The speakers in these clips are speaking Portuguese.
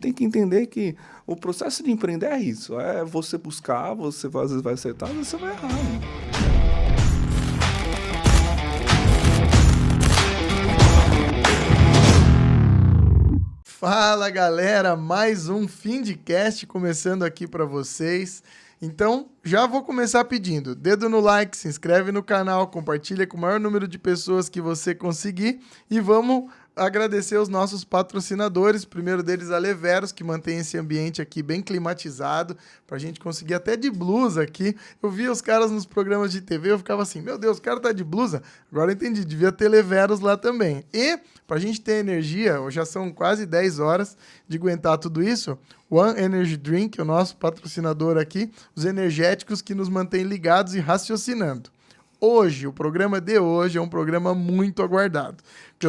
Tem que entender que o processo de empreender é isso, é você buscar, você às vezes vai acertar, às vezes você vai errar, né? Fala galera, mais um fim de cast começando aqui para vocês. Então, já vou começar pedindo, dedo no like, se inscreve no canal, compartilha com o maior número de pessoas que você conseguir e vamos agradecer os nossos patrocinadores, primeiro deles a Leveros, que mantém esse ambiente aqui bem climatizado, pra gente conseguir até de blusa aqui. Eu via os caras nos programas de TV, eu ficava assim, meu Deus, o cara tá de blusa? Agora eu entendi, devia ter Leveros lá também. E, pra gente ter energia, já são quase 10 horas de aguentar tudo isso, One Energy Drink, o nosso patrocinador aqui, os energéticos que nos mantêm ligados e raciocinando. Hoje, o programa de hoje é um programa muito aguardado.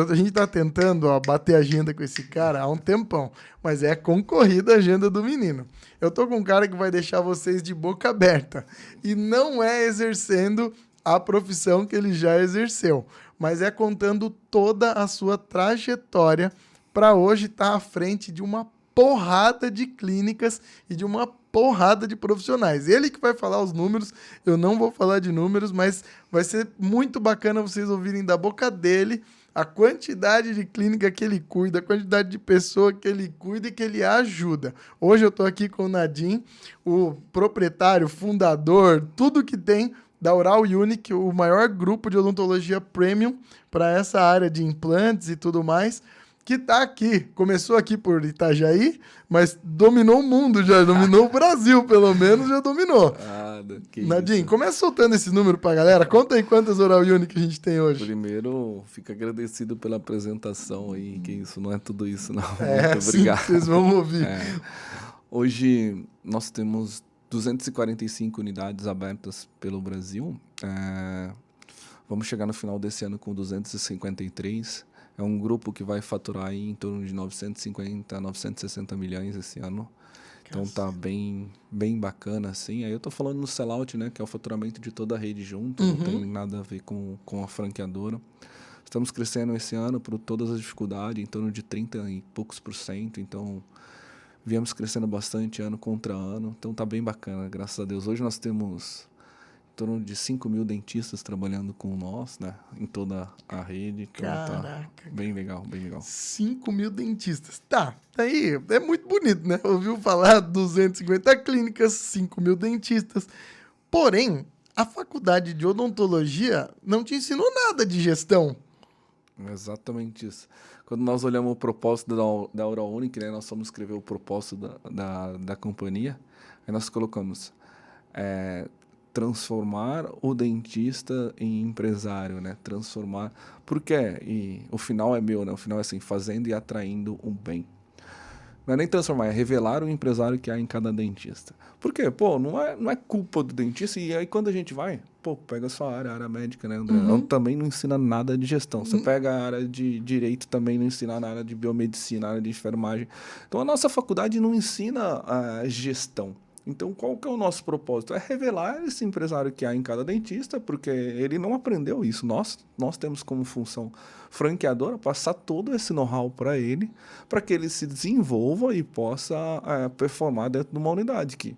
A gente tá tentando bater agenda com esse cara há um tempão, mas é concorrida a agenda do menino. Eu tô com um cara que vai deixar vocês de boca aberta. E não é exercendo a profissão que ele já exerceu, mas é contando toda a sua trajetória para hoje estar à frente de uma porrada de clínicas e de uma porrada de profissionais. Ele que vai falar os números, eu não vou falar de números, mas vai ser muito bacana vocês ouvirem da boca dele a quantidade de clínica que ele cuida, a quantidade de pessoa que ele cuida e que ele ajuda. Hoje eu estou aqui com o Nadim, o proprietário, fundador, tudo que tem da Oral Unique, o maior grupo de odontologia premium para essa área de implantes e tudo mais, que tá aqui, começou aqui por Itajaí, mas dominou o mundo já, dominou o Brasil, pelo menos já dominou. Nadim, começa soltando esse número pra galera, conta aí quantas Oral Unique a gente tem hoje. Primeiro, fico agradecido pela apresentação aí, que isso não é tudo isso não, muito obrigado. Sim, vocês vão ouvir. Hoje nós temos 245 unidades abertas pelo Brasil, vamos chegar no final desse ano com 253. É um grupo que vai faturar aí em torno de 950, 960 milhões esse ano. Então tá bem bacana, assim. Aí eu tô falando no sellout, né? Que é o faturamento de toda a rede junto. Não tem nada a ver com a franqueadora. Estamos crescendo esse ano por todas as dificuldades, em torno de 30 e poucos %. Então, viemos crescendo bastante ano contra ano. Então tá bem bacana, graças a Deus. Hoje nós temos em torno de 5 mil dentistas trabalhando com nós, né? Em toda a rede. Então Caraca. Tá bem legal, bem legal. 5 mil dentistas. Tá aí, é muito bonito, né? Ouviu falar 250 clínicas, 5 mil dentistas. Porém, a faculdade de odontologia não te ensinou nada de gestão. Exatamente isso. Quando nós olhamos o propósito da Oral Unique, né? Nós fomos escrever o propósito da companhia. Aí nós colocamos... transformar o dentista em empresário, né? Transformar... Por quê? E o final é meu, né? O final é assim, fazendo e atraindo o bem. Não é nem transformar, é revelar o empresário que há em cada dentista. Por quê? Pô, não é culpa do dentista. E aí quando a gente vai, pega a sua área, a área médica, né, André? Também não ensina nada de gestão. Você pega a área de direito, também não ensina na área de biomedicina, na área de enfermagem. Então a nossa faculdade não ensina a gestão. Então, qual que é o nosso propósito? É revelar esse empresário que há em cada dentista, porque ele não aprendeu isso. Nós temos como função franqueadora passar todo esse know-how para ele que ele se desenvolva e possa performar dentro de uma unidade. Que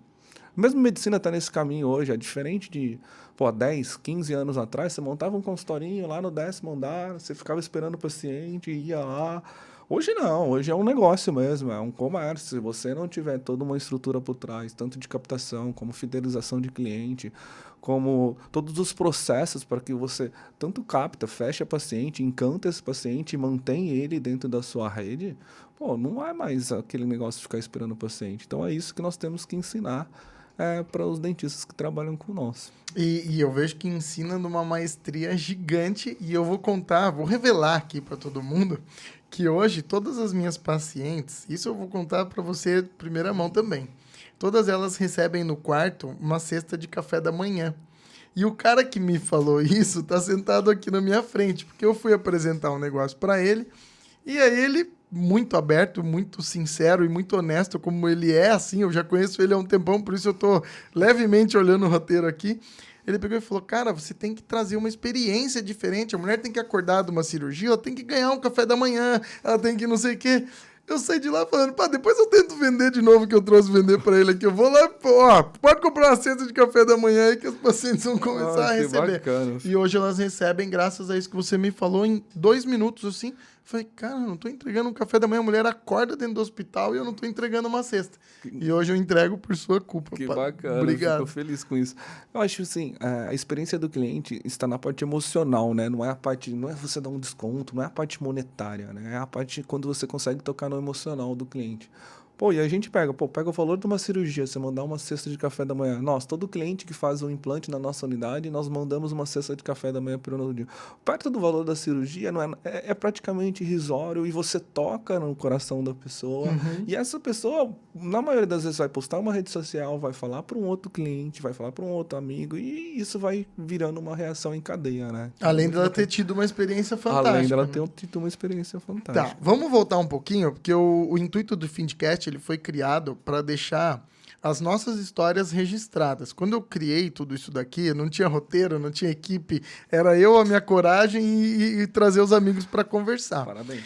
mesmo medicina está nesse caminho hoje, é diferente de 10, 15 anos atrás, você montava um consultorinho lá no 10º andar, você ficava esperando o paciente, ia lá... Hoje não, hoje é um negócio mesmo, é um comércio. Se você não tiver toda uma estrutura por trás, tanto de captação, como fidelização de cliente, como todos os processos para que você tanto capta, fecha paciente, encanta esse paciente e mantém ele dentro da sua rede, não é mais aquele negócio de ficar esperando o paciente. Então é isso que nós temos que ensinar para os dentistas que trabalham com nós. E eu vejo que ensina numa maestria gigante e eu vou revelar aqui para todo mundo que hoje todas as minhas pacientes, isso eu vou contar para você de primeira mão também, todas elas recebem no quarto uma cesta de café da manhã. E o cara que me falou isso tá sentado aqui na minha frente, porque eu fui apresentar um negócio para ele e aí ele, muito aberto, muito sincero e muito honesto como ele é, assim, eu já conheço ele há um tempão, por isso eu tô levemente olhando o roteiro aqui. Ele pegou e falou, cara, você tem que trazer uma experiência diferente. A mulher tem que acordar de uma cirurgia, ela tem que ganhar um café da manhã, ela tem que não sei o quê. Eu saí de lá falando, pá, depois eu tento vender de novo que eu trouxe vender pra ele aqui. Eu vou lá, ó, pode comprar uma cesta de café da manhã aí que os pacientes vão começar a receber. Bacana. E hoje elas recebem, graças a isso que você me falou, em 2 minutos, assim. Eu falei, cara, eu não tô entregando um café da manhã. A mulher acorda dentro do hospital e eu não tô entregando uma cesta. E hoje eu entrego por sua culpa. Que bacana, Obrigado. eu fico feliz com isso. Eu acho assim, a experiência do cliente está na parte emocional, né? Não é a parte, não é você dar um desconto, não é a parte monetária, né? É a parte quando você consegue tocar no emocional do cliente. Pô, e a gente pega o valor de uma cirurgia, você mandar uma cesta de café da manhã. Nós, todo cliente que faz um implante na nossa unidade, nós mandamos uma cesta de café da manhã para o novo dia. Perto do valor da cirurgia, não é praticamente irrisório e você toca no coração da pessoa. E essa pessoa, na maioria das vezes, vai postar uma rede social, vai falar para um outro cliente, vai falar para um outro amigo e isso vai virando uma reação em cadeia, né? Além dela ter tido uma experiência fantástica. Além dela ter tido uma experiência fantástica. Tá, vamos voltar um pouquinho, porque o intuito do Findcast ele foi criado para deixar as nossas histórias registradas. Quando eu criei tudo isso daqui, não tinha roteiro, não tinha equipe, era eu, a minha coragem e trazer os amigos para conversar. Parabéns.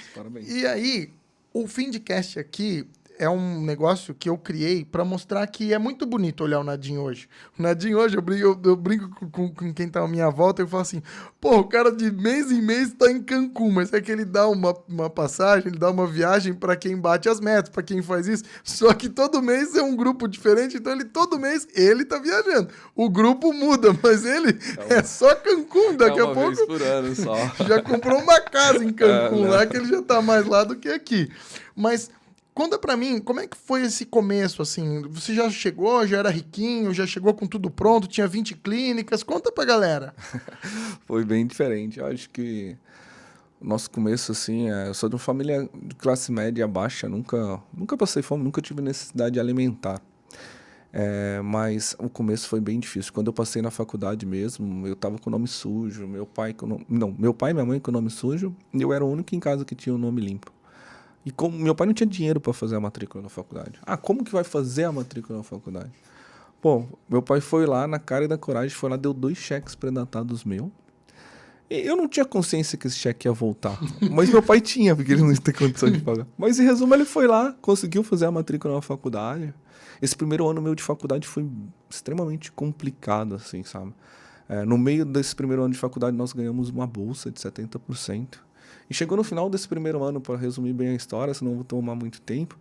E aí, o Findcast aqui é um negócio que eu criei para mostrar que é muito bonito olhar o Nadim hoje. O Nadim hoje, eu brinco com quem tá à minha volta, eu falo assim, pô, o cara de mês em mês tá em Cancún, mas é que ele dá uma passagem, ele dá uma viagem para quem bate as metas, para quem faz isso, só que todo mês é um grupo diferente, então todo mês ele tá viajando. O grupo muda, mas ele é só Cancún, daqui a pouco vez por ano só. já comprou uma casa em Cancún lá, que ele já tá mais lá do que aqui. Mas conta pra mim, como é que foi esse começo, assim? Você já chegou, já era riquinho, já chegou com tudo pronto, tinha 20 clínicas? Conta pra galera. Foi bem diferente. Eu acho que o nosso começo, assim, eu sou de uma família de classe média baixa, nunca passei fome, nunca tive necessidade alimentar. Mas o começo foi bem difícil. Quando eu passei na faculdade mesmo, eu tava com o nome sujo, meu pai e minha mãe com o nome sujo, e eu era o único em casa que tinha o nome limpo. E como meu pai não tinha dinheiro para fazer a matrícula na faculdade. Como que vai fazer a matrícula na faculdade? Pô, meu pai foi lá, na cara e da coragem, foi lá, deu 2 cheques predatados meus. E eu não tinha consciência que esse cheque ia voltar. Mas meu pai tinha, porque ele não ia ter condição de pagar. Mas, em resumo, ele foi lá, conseguiu fazer a matrícula na faculdade. Esse primeiro ano meu de faculdade foi extremamente complicado, assim, sabe? No meio desse primeiro ano de faculdade, nós ganhamos uma bolsa de 70%. E chegou no final desse primeiro ano, para resumir bem a história, senão vou tomar muito tempo,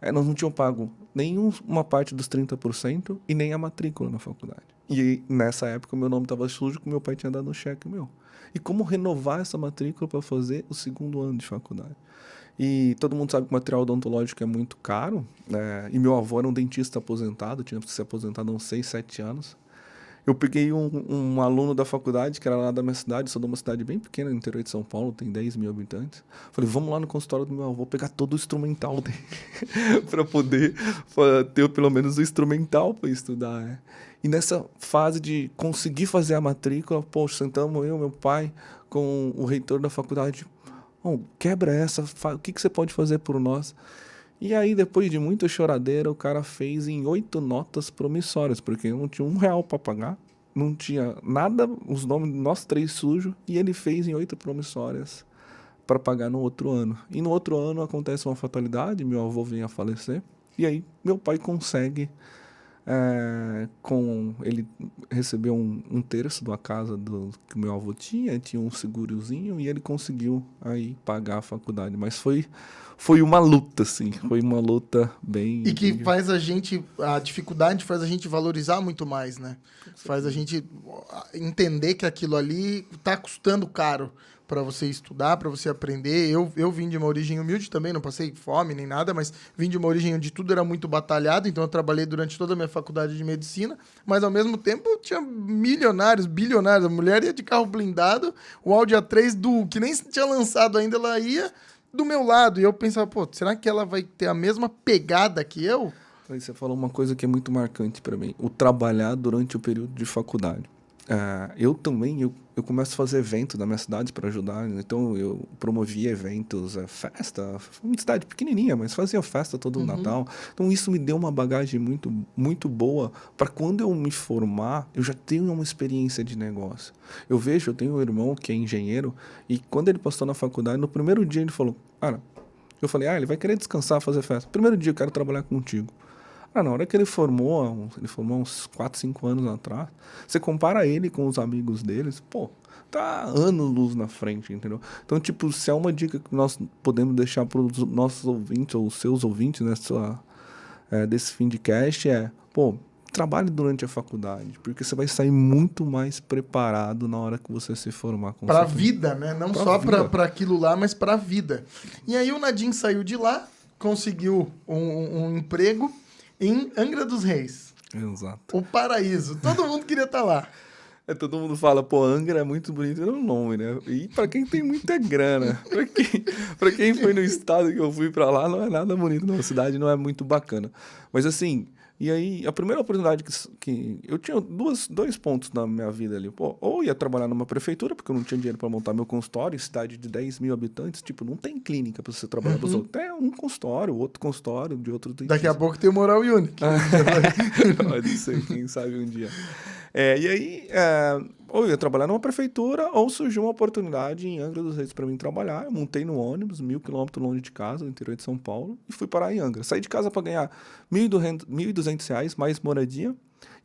nós não tínhamos pago nenhuma parte dos 30% e nem a matrícula na faculdade. E nessa época o meu nome estava sujo, que meu pai tinha dado um cheque meu. E como renovar essa matrícula para fazer o segundo ano de faculdade? E todo mundo sabe que o material odontológico é muito caro, e meu avô era um dentista aposentado, tinha se aposentado há uns 6, 7 anos. Eu peguei um aluno da faculdade, que era lá da minha cidade, sou de uma cidade bem pequena, no interior de São Paulo, tem 10 mil habitantes. Falei, vamos lá no consultório do meu avô pegar todo o instrumental dele, para poder ter pelo menos o instrumental para estudar. Né? E nessa fase de conseguir fazer a matrícula, poxa, sentamos eu, meu pai, com o reitor da faculdade, quebra essa, o que você pode fazer por nós? E aí, depois de muita choradeira, o cara fez em 8 notas promissórias, porque não tinha R$1 para pagar, não tinha nada, os nomes nós 3 sujos, e ele fez em 8 promissórias para pagar no outro ano. E no outro ano acontece uma fatalidade, meu avô vem a falecer, e aí meu pai consegue, ele recebeu um terço da casa que o meu avô tinha um segurozinho, e ele conseguiu aí pagar a faculdade, mas foi uma luta, assim, foi uma luta bem... E que faz a dificuldade faz a gente valorizar muito mais, né? Faz a gente entender que aquilo ali tá custando caro para você estudar, para você aprender. Eu vim de uma origem humilde também, não passei fome nem nada, mas vim de uma origem onde tudo era muito batalhado, então eu trabalhei durante toda a minha faculdade de medicina, mas ao mesmo tempo tinha milionários, bilionários, a mulher ia de carro blindado, o Audi A3 que nem tinha lançado ainda, ela ia do meu lado, e eu pensava, pô, será que ela vai ter a mesma pegada que eu? Aí você falou uma coisa que é muito marcante para mim, o trabalhar durante o período de faculdade. Eu também, eu começo a fazer eventos na minha cidade para ajudar, então eu promovia eventos, festa, uma cidade pequenininha, mas fazia festa todo o Natal, então isso me deu uma bagagem muito, muito boa para quando eu me formar, eu já tenho uma experiência de negócio. Eu tenho um irmão que é engenheiro, e quando ele passou na faculdade, no primeiro dia ele falou, cara, Eu falei, ele vai querer descansar, fazer festa. Primeiro dia eu quero trabalhar contigo. Na hora que ele formou uns 4, 5 anos atrás, você compara ele com os amigos deles, pô, tá anos-luz na frente, entendeu? Então, tipo, se é uma dica que nós podemos deixar para os nossos ouvintes, ou os seus ouvintes, né, desse fim de cast, pô, trabalhe durante a faculdade, porque você vai sair muito mais preparado na hora que você se formar. Pra vida, né? Não pra só vida. pra aquilo lá, mas pra vida. E aí o Nadim saiu de lá, conseguiu um emprego em Angra dos Reis. Exato. O paraíso. Todo mundo queria estar lá. Todo mundo fala, pô, Angra é muito bonito no nome, né? E pra quem tem muita grana, pra quem foi no estado que eu fui pra lá, não é nada bonito, não. A cidade não é muito bacana. Mas assim, e aí, a primeira oportunidade que eu tinha dois pontos na minha vida ali. Pô, ou ia trabalhar numa prefeitura, porque eu não tinha dinheiro pra montar meu consultório, cidade de 10 mil habitantes, tipo, não tem clínica pra você trabalhar pros outros. Tem um consultório, outro consultório, de outro dentista. Daqui a pouco tem o Moral Unique. Pode ser, quem sabe um dia. E aí, ou eu ia trabalhar numa prefeitura, ou surgiu uma oportunidade em Angra dos Reis para mim trabalhar. Eu montei no ônibus, 1.000 quilômetros longe de casa, no interior de São Paulo, e fui parar em Angra. Saí de casa para ganhar R$1.200 mais moradia,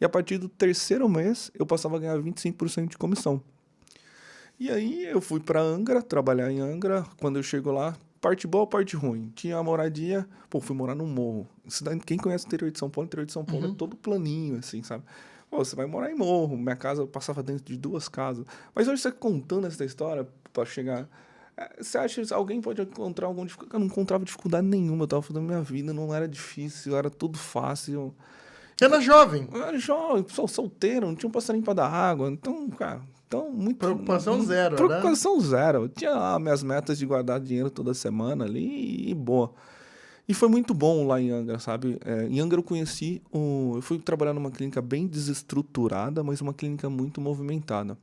e a partir do terceiro mês eu passava a ganhar 25% de comissão. E aí eu fui para Angra, trabalhar em Angra. Quando eu chego lá, parte boa, parte ruim. Tinha a moradia, fui morar num morro. Quem conhece o interior de São Paulo é todo planinho, assim, sabe? Você vai morar em morro. Minha casa, eu passava dentro de 2 casas. Mas hoje você contando essa história para chegar... Você acha que alguém pode encontrar algum dificuldade? Eu não encontrava dificuldade nenhuma. Eu tava fazendo minha vida, não era difícil, era tudo fácil. Era jovem. Eu era jovem, solteiro, não tinha um passarinho para dar água. Então, cara... muito, preocupação zero, preocupação zero. Eu tinha minhas metas de guardar dinheiro toda semana ali e boa. E foi muito bom lá em Angra, sabe? Em Angra eu fui trabalhar numa clínica bem desestruturada, mas uma clínica muito movimentada.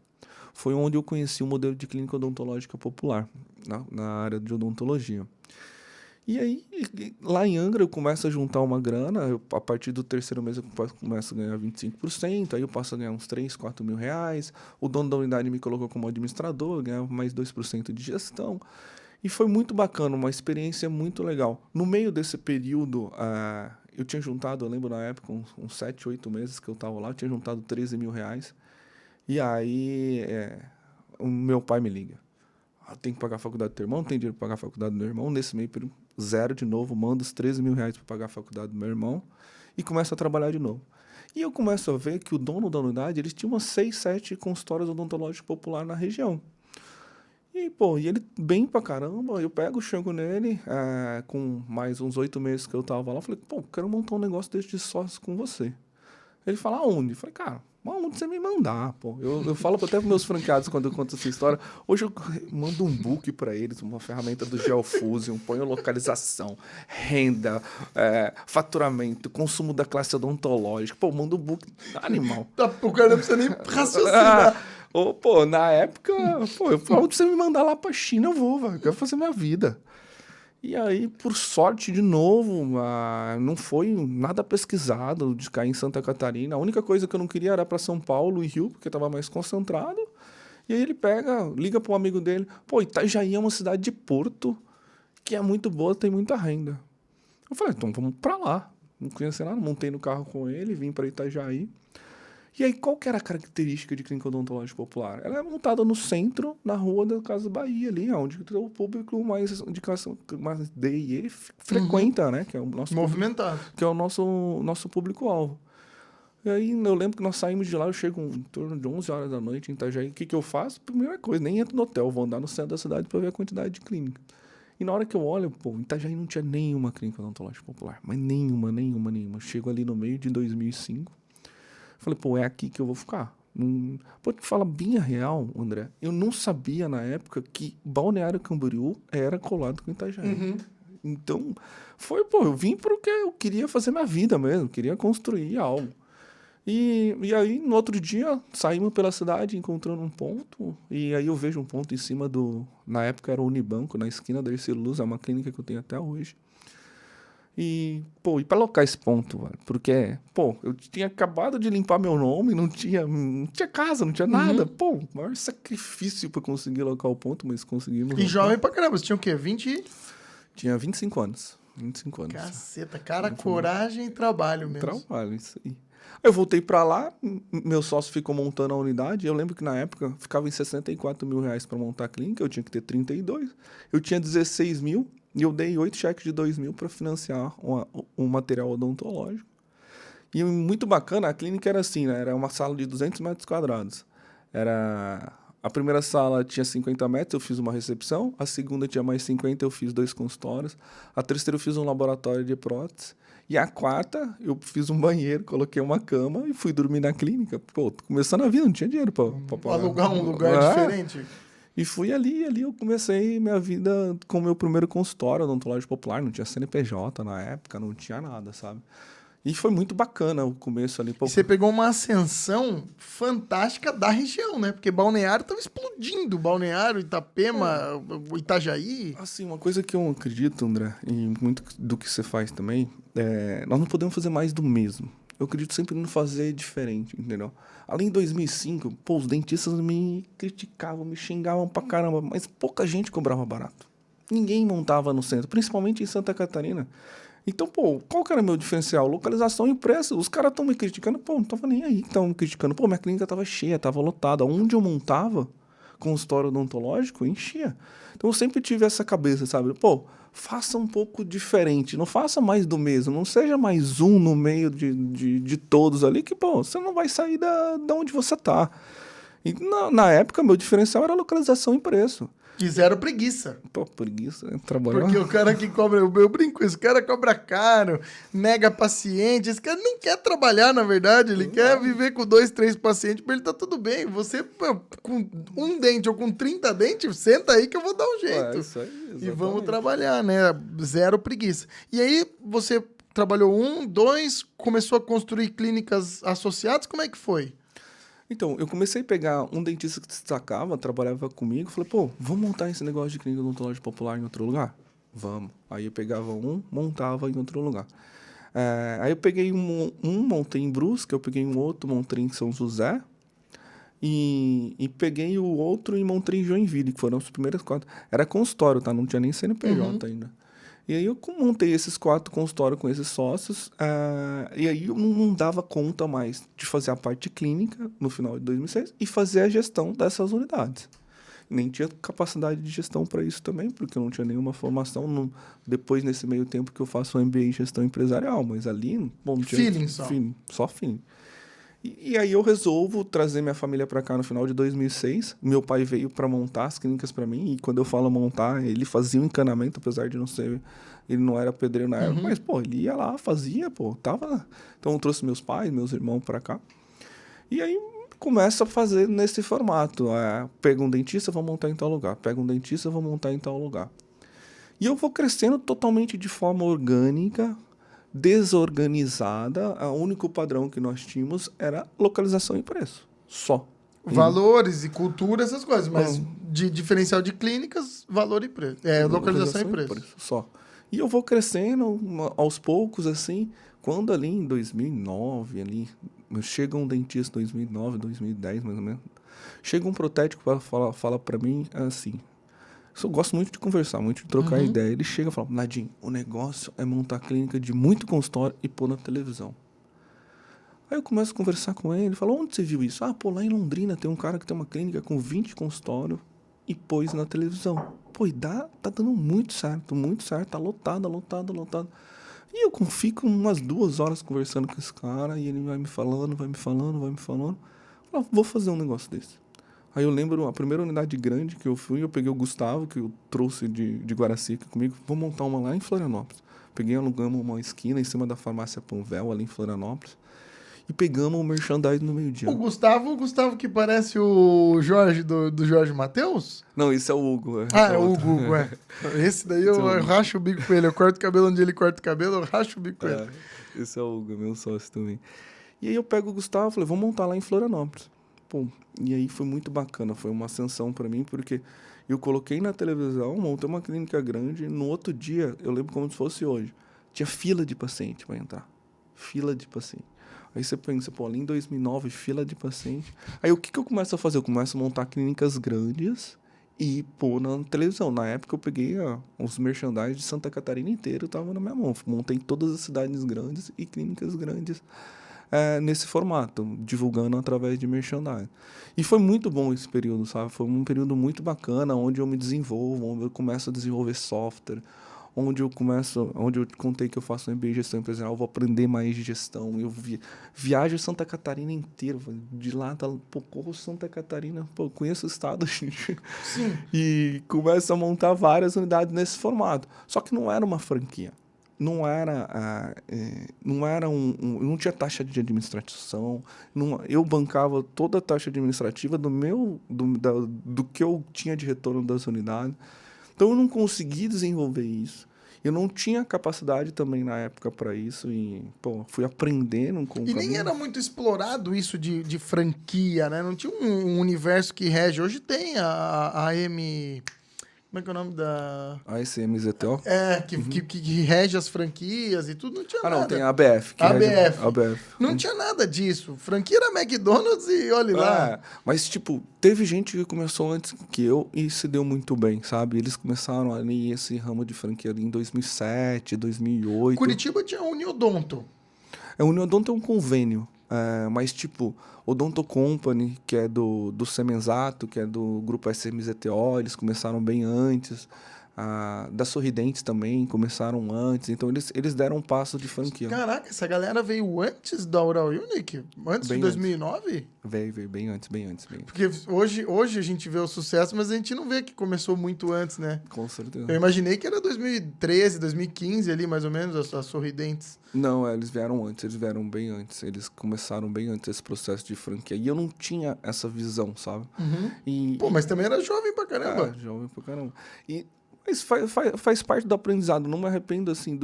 Foi onde eu conheci o modelo de clínica odontológica popular, na área de odontologia. E aí, lá em Angra, eu começo a juntar uma grana. A partir do terceiro mês, eu começo a ganhar 25%. Aí eu passo a ganhar uns 3, 4 mil reais. O dono da unidade me colocou como administrador, eu ganhava mais 2% de gestão. E foi muito bacana, uma experiência muito legal. No meio desse período, eu tinha juntado, eu lembro na época, uns 7, 8 meses que eu estava lá, eu tinha juntado 13 mil reais. E aí, o meu pai me liga. Tem que pagar a faculdade do teu irmão, não tem dinheiro para pagar a faculdade do meu irmão. Nesse meio período, zero de novo, mando os 13 mil reais para pagar a faculdade do meu irmão e começo a trabalhar de novo. E eu começo a ver que o dono da unidade, eles tinham umas 6, 7 consultórios odontológicos populares na região. E ele bem pra caramba, eu chego nele, com mais uns 8 meses que eu tava lá, eu falei, quero montar um negócio desse de sócio com você. Ele fala, aonde? Eu falei, cara, aonde você me mandar, Eu falo até pros meus franqueados quando eu conto essa história. Hoje eu mando um book para eles, uma ferramenta do GeoFusion, ponho localização, renda, faturamento, consumo da classe odontológica. Mando um book animal. O cara não precisa nem raciocinar. Na época, eu falo, onde você me mandar lá pra China, eu vou, velho. Eu quero fazer minha vida. E aí, por sorte, de novo, não foi nada pesquisado de cair em Santa Catarina. A única coisa que eu não queria era para São Paulo e Rio, porque estava mais concentrado. E aí ele liga para um amigo dele. Itajaí é uma cidade de porto que é muito boa, tem muita renda. Eu falei, então vamos para lá. Não conhecia nada, montei no carro com ele, vim para Itajaí. E aí, qual que era a característica de clínica odontológica popular? Ela é montada no centro, na rua da Casa Bahia, ali, onde o público mais de classe mais D e E frequenta, né? Que é o nosso movimentado. Que é o nosso público-alvo. E aí, eu lembro que nós saímos de lá, eu chego em torno de 11 horas da noite em Itajaí. O que eu faço? Primeira coisa, nem entro no hotel, vou andar no centro da cidade para ver a quantidade de clínica. E na hora que eu olho, em Itajaí não tinha nenhuma clínica odontológica popular. Mas nenhuma. Eu chego ali no meio de 2005. Falei, é aqui que eu vou ficar. Te falar bem a real, André. Eu não sabia na época que Balneário Camboriú era colado com Itajaí. Uhum. Então, eu vim porque eu queria fazer minha vida mesmo, queria construir algo. E aí, no outro dia, saímos pela cidade, encontrando um ponto, e aí eu vejo um ponto em cima na época era o Unibanco, na esquina da Ercílio Luz, é uma clínica que eu tenho até hoje. E pra alocar esse ponto, velho, porque, eu tinha acabado de limpar meu nome, não tinha casa, não tinha nada. Maior sacrifício pra conseguir alocar o ponto, mas conseguimos. E jovem pra caramba, você tinha o quê? 20? Tinha 25 anos. 25 anos. Caceta, cara, coragem e trabalho mesmo. Trabalho, isso aí. Aí eu voltei pra lá, meu sócio ficou montando a unidade. Eu lembro que na época ficava em 64 mil reais pra montar a clínica, eu tinha que ter 32. Eu tinha 16 mil e eu dei 8 cheques de 2 mil pra financiar um material odontológico. E muito bacana, a clínica era assim, né? Era uma sala de 200 metros quadrados. A primeira sala tinha 50 metros, eu fiz uma recepção. A segunda tinha mais 50, eu fiz 2 consultórios. A terceira eu fiz um laboratório de prótese. E a quarta, eu fiz um banheiro, coloquei uma cama e fui dormir na clínica. Pô, começando a vida, não tinha dinheiro pra alugar um lugar diferente. E fui ali eu comecei minha vida com o meu primeiro consultório odontológico popular. Não tinha CNPJ na época, não tinha nada, sabe? E foi muito bacana o começo ali. E você pegou uma ascensão fantástica da região, né? Porque Balneário estava explodindo. Balneário, Itapema, Itajaí. Assim, uma coisa que eu acredito, André, e muito do que você faz também, nós não podemos fazer mais do mesmo. Eu acredito sempre no fazer diferente, entendeu? Além de 2005, pô, os dentistas me criticavam, me xingavam pra caramba, mas pouca gente cobrava barato. Ninguém montava no centro, principalmente em Santa Catarina. Então, pô, qual que era o meu diferencial? Localização e preço. Os caras estão me criticando, pô, não tava nem aí que estavam me criticando. Pô, minha clínica tava cheia, tava lotada. Onde eu montava consultório odontológico, enchia. Então, eu sempre tive essa cabeça, sabe? Pô, faça um pouco diferente, não faça mais do mesmo. Não seja mais um no meio de todos ali que, pô, você não vai sair da onde você tá. E na época, meu diferencial era localização e preço. E zero preguiça. Pô, preguiça, trabalhar. Porque o cara que cobra, eu brinco isso, o cara cobra caro, nega paciente, esse cara não quer trabalhar, na verdade, ele quer viver com 2, 3 pacientes, pra ele tá tudo bem. Você, pô, com um dente ou com 30 dentes, senta aí que eu vou dar um jeito. Isso aí, exatamente. E vamos trabalhar, né? Zero preguiça. E aí, você trabalhou 1, 2, começou a construir clínicas associadas, como é que foi? Então, eu comecei a pegar um dentista que destacava, trabalhava comigo, falei, pô, vamos montar esse negócio de clínica odontológica popular em outro lugar? Vamos. Aí eu pegava um, montava em outro lugar. Aí eu peguei montei em Brusque, eu peguei um outro, montei em São José, e peguei o outro e montei em Joinville, que foram os primeiros 4. Era consultório, tá? Não tinha nem CNPJ ainda. E aí eu montei esses 4 consultórios com esses sócios, e aí eu não dava conta mais de fazer a parte clínica no final de 2006 e fazer a gestão dessas unidades. Nem tinha capacidade de gestão para isso também, porque eu não tinha nenhuma formação. Depois, nesse meio tempo, que eu faço um MBA em gestão empresarial, mas ali... Bom, não tinha feeling só. Só feeling. E aí eu resolvo trazer minha família para cá no final de 2006. Meu pai veio para montar as clínicas para mim. E quando eu falo montar, ele fazia o encanamento, apesar de não ser... Ele não era pedreiro na época, mas, pô, ele ia lá, fazia, pô, tava... Então eu trouxe meus pais, meus irmãos para cá. E aí começa a fazer nesse formato. Pega um dentista, vou montar em tal lugar. Pega um dentista, vou montar em tal lugar. E eu vou crescendo totalmente de forma orgânica, desorganizada. O único padrão que nós tínhamos era localização e preço. Só. Valores e cultura, essas coisas, mas de diferencial de clínicas, valor e preço. Localização e preço. Só. E eu vou crescendo aos poucos, assim. Quando ali em 2009, chega um dentista em 2009, 2010, mais ou menos. Chega um protético para fala para mim assim. Eu gosto muito de conversar, muito de trocar ideia. Ele chega e fala, Nadinho, o negócio é montar clínica de muito consultório e pôr na televisão. Aí eu começo a conversar com ele, falo, onde você viu isso? Pô, lá em Londrina tem um cara que tem uma clínica com 20 consultórios e pôs na televisão. Pô, e tá dando muito certo, tá lotado. E eu fico umas 2 horas conversando com esse cara e ele vai me falando. Eu falo, vou fazer um negócio desse. Aí eu lembro, a primeira unidade grande que eu fui, eu peguei o Gustavo, que eu trouxe de Guaracica comigo, vou montar uma lá em Florianópolis. Alugamos uma esquina em cima da farmácia Panvel, ali em Florianópolis, e pegamos o merchandising no meio-dia. O Gustavo que parece o Jorge, do Jorge Mateus? Não, esse é o Hugo. É o Hugo, Esse daí eu racho o bico com ele, eu corto o cabelo onde ele corta o cabelo, eu racho o bico com ele. Esse é o Hugo, meu sócio também. E aí eu pego o Gustavo e falei, vamos montar lá em Florianópolis. Pô, e aí foi muito bacana, foi uma ascensão para mim, porque eu coloquei na televisão, montei uma clínica grande, no outro dia, eu lembro como se fosse hoje, tinha fila de paciente para entrar. Fila de paciente. Aí você pensa, pô, ali em 2009, fila de paciente. Aí o que eu começo a fazer? Eu começo a montar clínicas grandes e pôr na televisão. Na época eu peguei os merchandise de Santa Catarina inteiro, tava na minha mão. Montei todas as cidades grandes e clínicas grandes nesse formato, divulgando através de merchandise. E foi muito bom esse período, sabe? Foi um período muito bacana, onde eu me desenvolvo, onde eu começo a desenvolver software, onde eu contei que eu faço um MBA em gestão empresarial, eu vou aprender mais de gestão. Eu viajo Santa Catarina inteira, de lá, corro Santa Catarina, conheço o estado, gente. Sim. E começo a montar várias unidades nesse formato. Só que não era uma franquia. Não não tinha taxa de administração. Eu bancava toda a taxa administrativa do que eu tinha de retorno das unidades. Então, eu não consegui desenvolver isso. Eu não tinha capacidade também na época para isso. E, fui aprendendo com o caminho. Nem era muito explorado isso de franquia, né? Não tinha um universo que rege. Hoje tem a AM... Como é que é o nome da... A SMZTO? Que rege as franquias e tudo. Não tinha nada. Não, tem a ABF. ABF. Não tinha nada disso. Franquia era McDonald's e olha lá. Mas, teve gente que começou antes que eu e se deu muito bem, sabe? Eles começaram ali esse ramo de franquia ali em 2007, 2008. Curitiba tinha a Uniodonto. A Uniodonto é um convênio. Mas, Odonto Company, que é do Semenzato, que é do grupo SMZTO, eles começaram bem antes. Da Sorridentes também, começaram antes. Então, eles deram um passo de franquia. Caraca, essa galera veio antes da Oral Unique? Antes de 2009? Veio bem antes. Porque hoje a gente vê o sucesso, mas a gente não vê que começou muito antes, né? Com certeza. Eu imaginei que era 2013, 2015 ali, mais ou menos, as Sorridentes. Não, eles vieram antes, eles vieram bem antes. Eles começaram bem antes esse processo de franquia. E eu não tinha essa visão, sabe? Uhum. Mas também era jovem pra caramba. Jovem pra caramba. Mas faz parte do aprendizado. Não me arrependo, assim,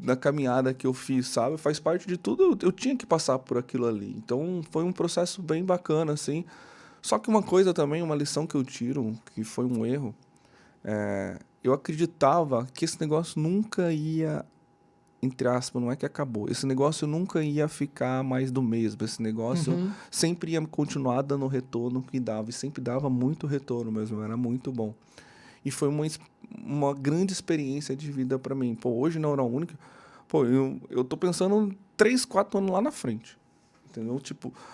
da caminhada que eu fiz, sabe? Faz parte de tudo. Eu tinha que passar por aquilo ali. Então, foi um processo bem bacana, assim. Só que uma coisa também, uma lição que eu tiro, que foi um erro, eu acreditava que esse negócio nunca ia, entre aspas, não é que acabou. Esse negócio nunca ia ficar mais do mesmo. Esse negócio sempre ia continuar dando o retorno que dava. E sempre dava muito retorno mesmo. Era muito bom. E foi uma grande experiência de vida para mim. Hoje na Oral Unique, eu tô pensando 3, 4 anos lá na frente. Entendeu?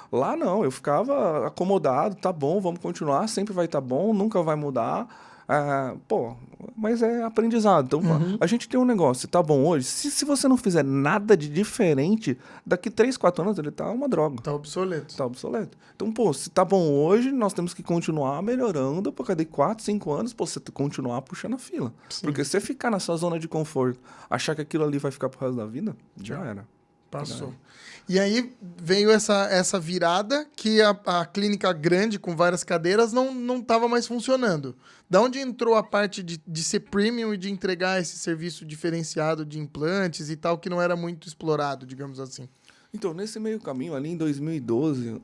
Lá não, eu ficava acomodado, tá bom, vamos continuar, sempre vai estar bom, nunca vai mudar. Mas é aprendizado. Então, a gente tem um negócio, tá bom hoje, se você não fizer nada de diferente, daqui 3, 4 anos ele tá uma droga. Tá obsoleto. Então, se tá bom hoje, nós temos que continuar melhorando, para cada 4, 5 anos, você continuar puxando a fila. Sim. Porque se você ficar nessa zona de conforto, achar que aquilo ali vai ficar pro resto da vida, já era. Passou. E aí veio essa virada que a clínica grande, com várias cadeiras, não estava mais funcionando. Da onde entrou a parte de ser premium e de entregar esse serviço diferenciado de implantes e tal, que não era muito explorado, digamos assim? Então, nesse meio caminho, ali em 2012,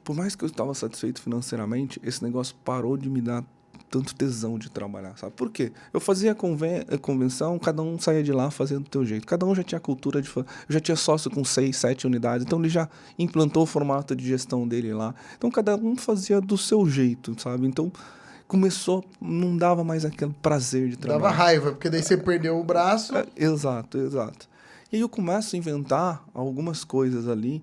por mais que eu estava satisfeito financeiramente, esse negócio parou de me dar tanto tesão de trabalhar, sabe? Por quê? Eu fazia convenção, cada um saía de lá fazendo do teu jeito. Cada um já tinha cultura eu já tinha sócio com 6, 7 unidades, então ele já implantou o formato de gestão dele lá. Então cada um fazia do seu jeito, sabe? Então começou, não dava mais aquele prazer de trabalhar. Dava raiva, porque daí você perdeu o braço. Exato. E aí eu começo a inventar algumas coisas ali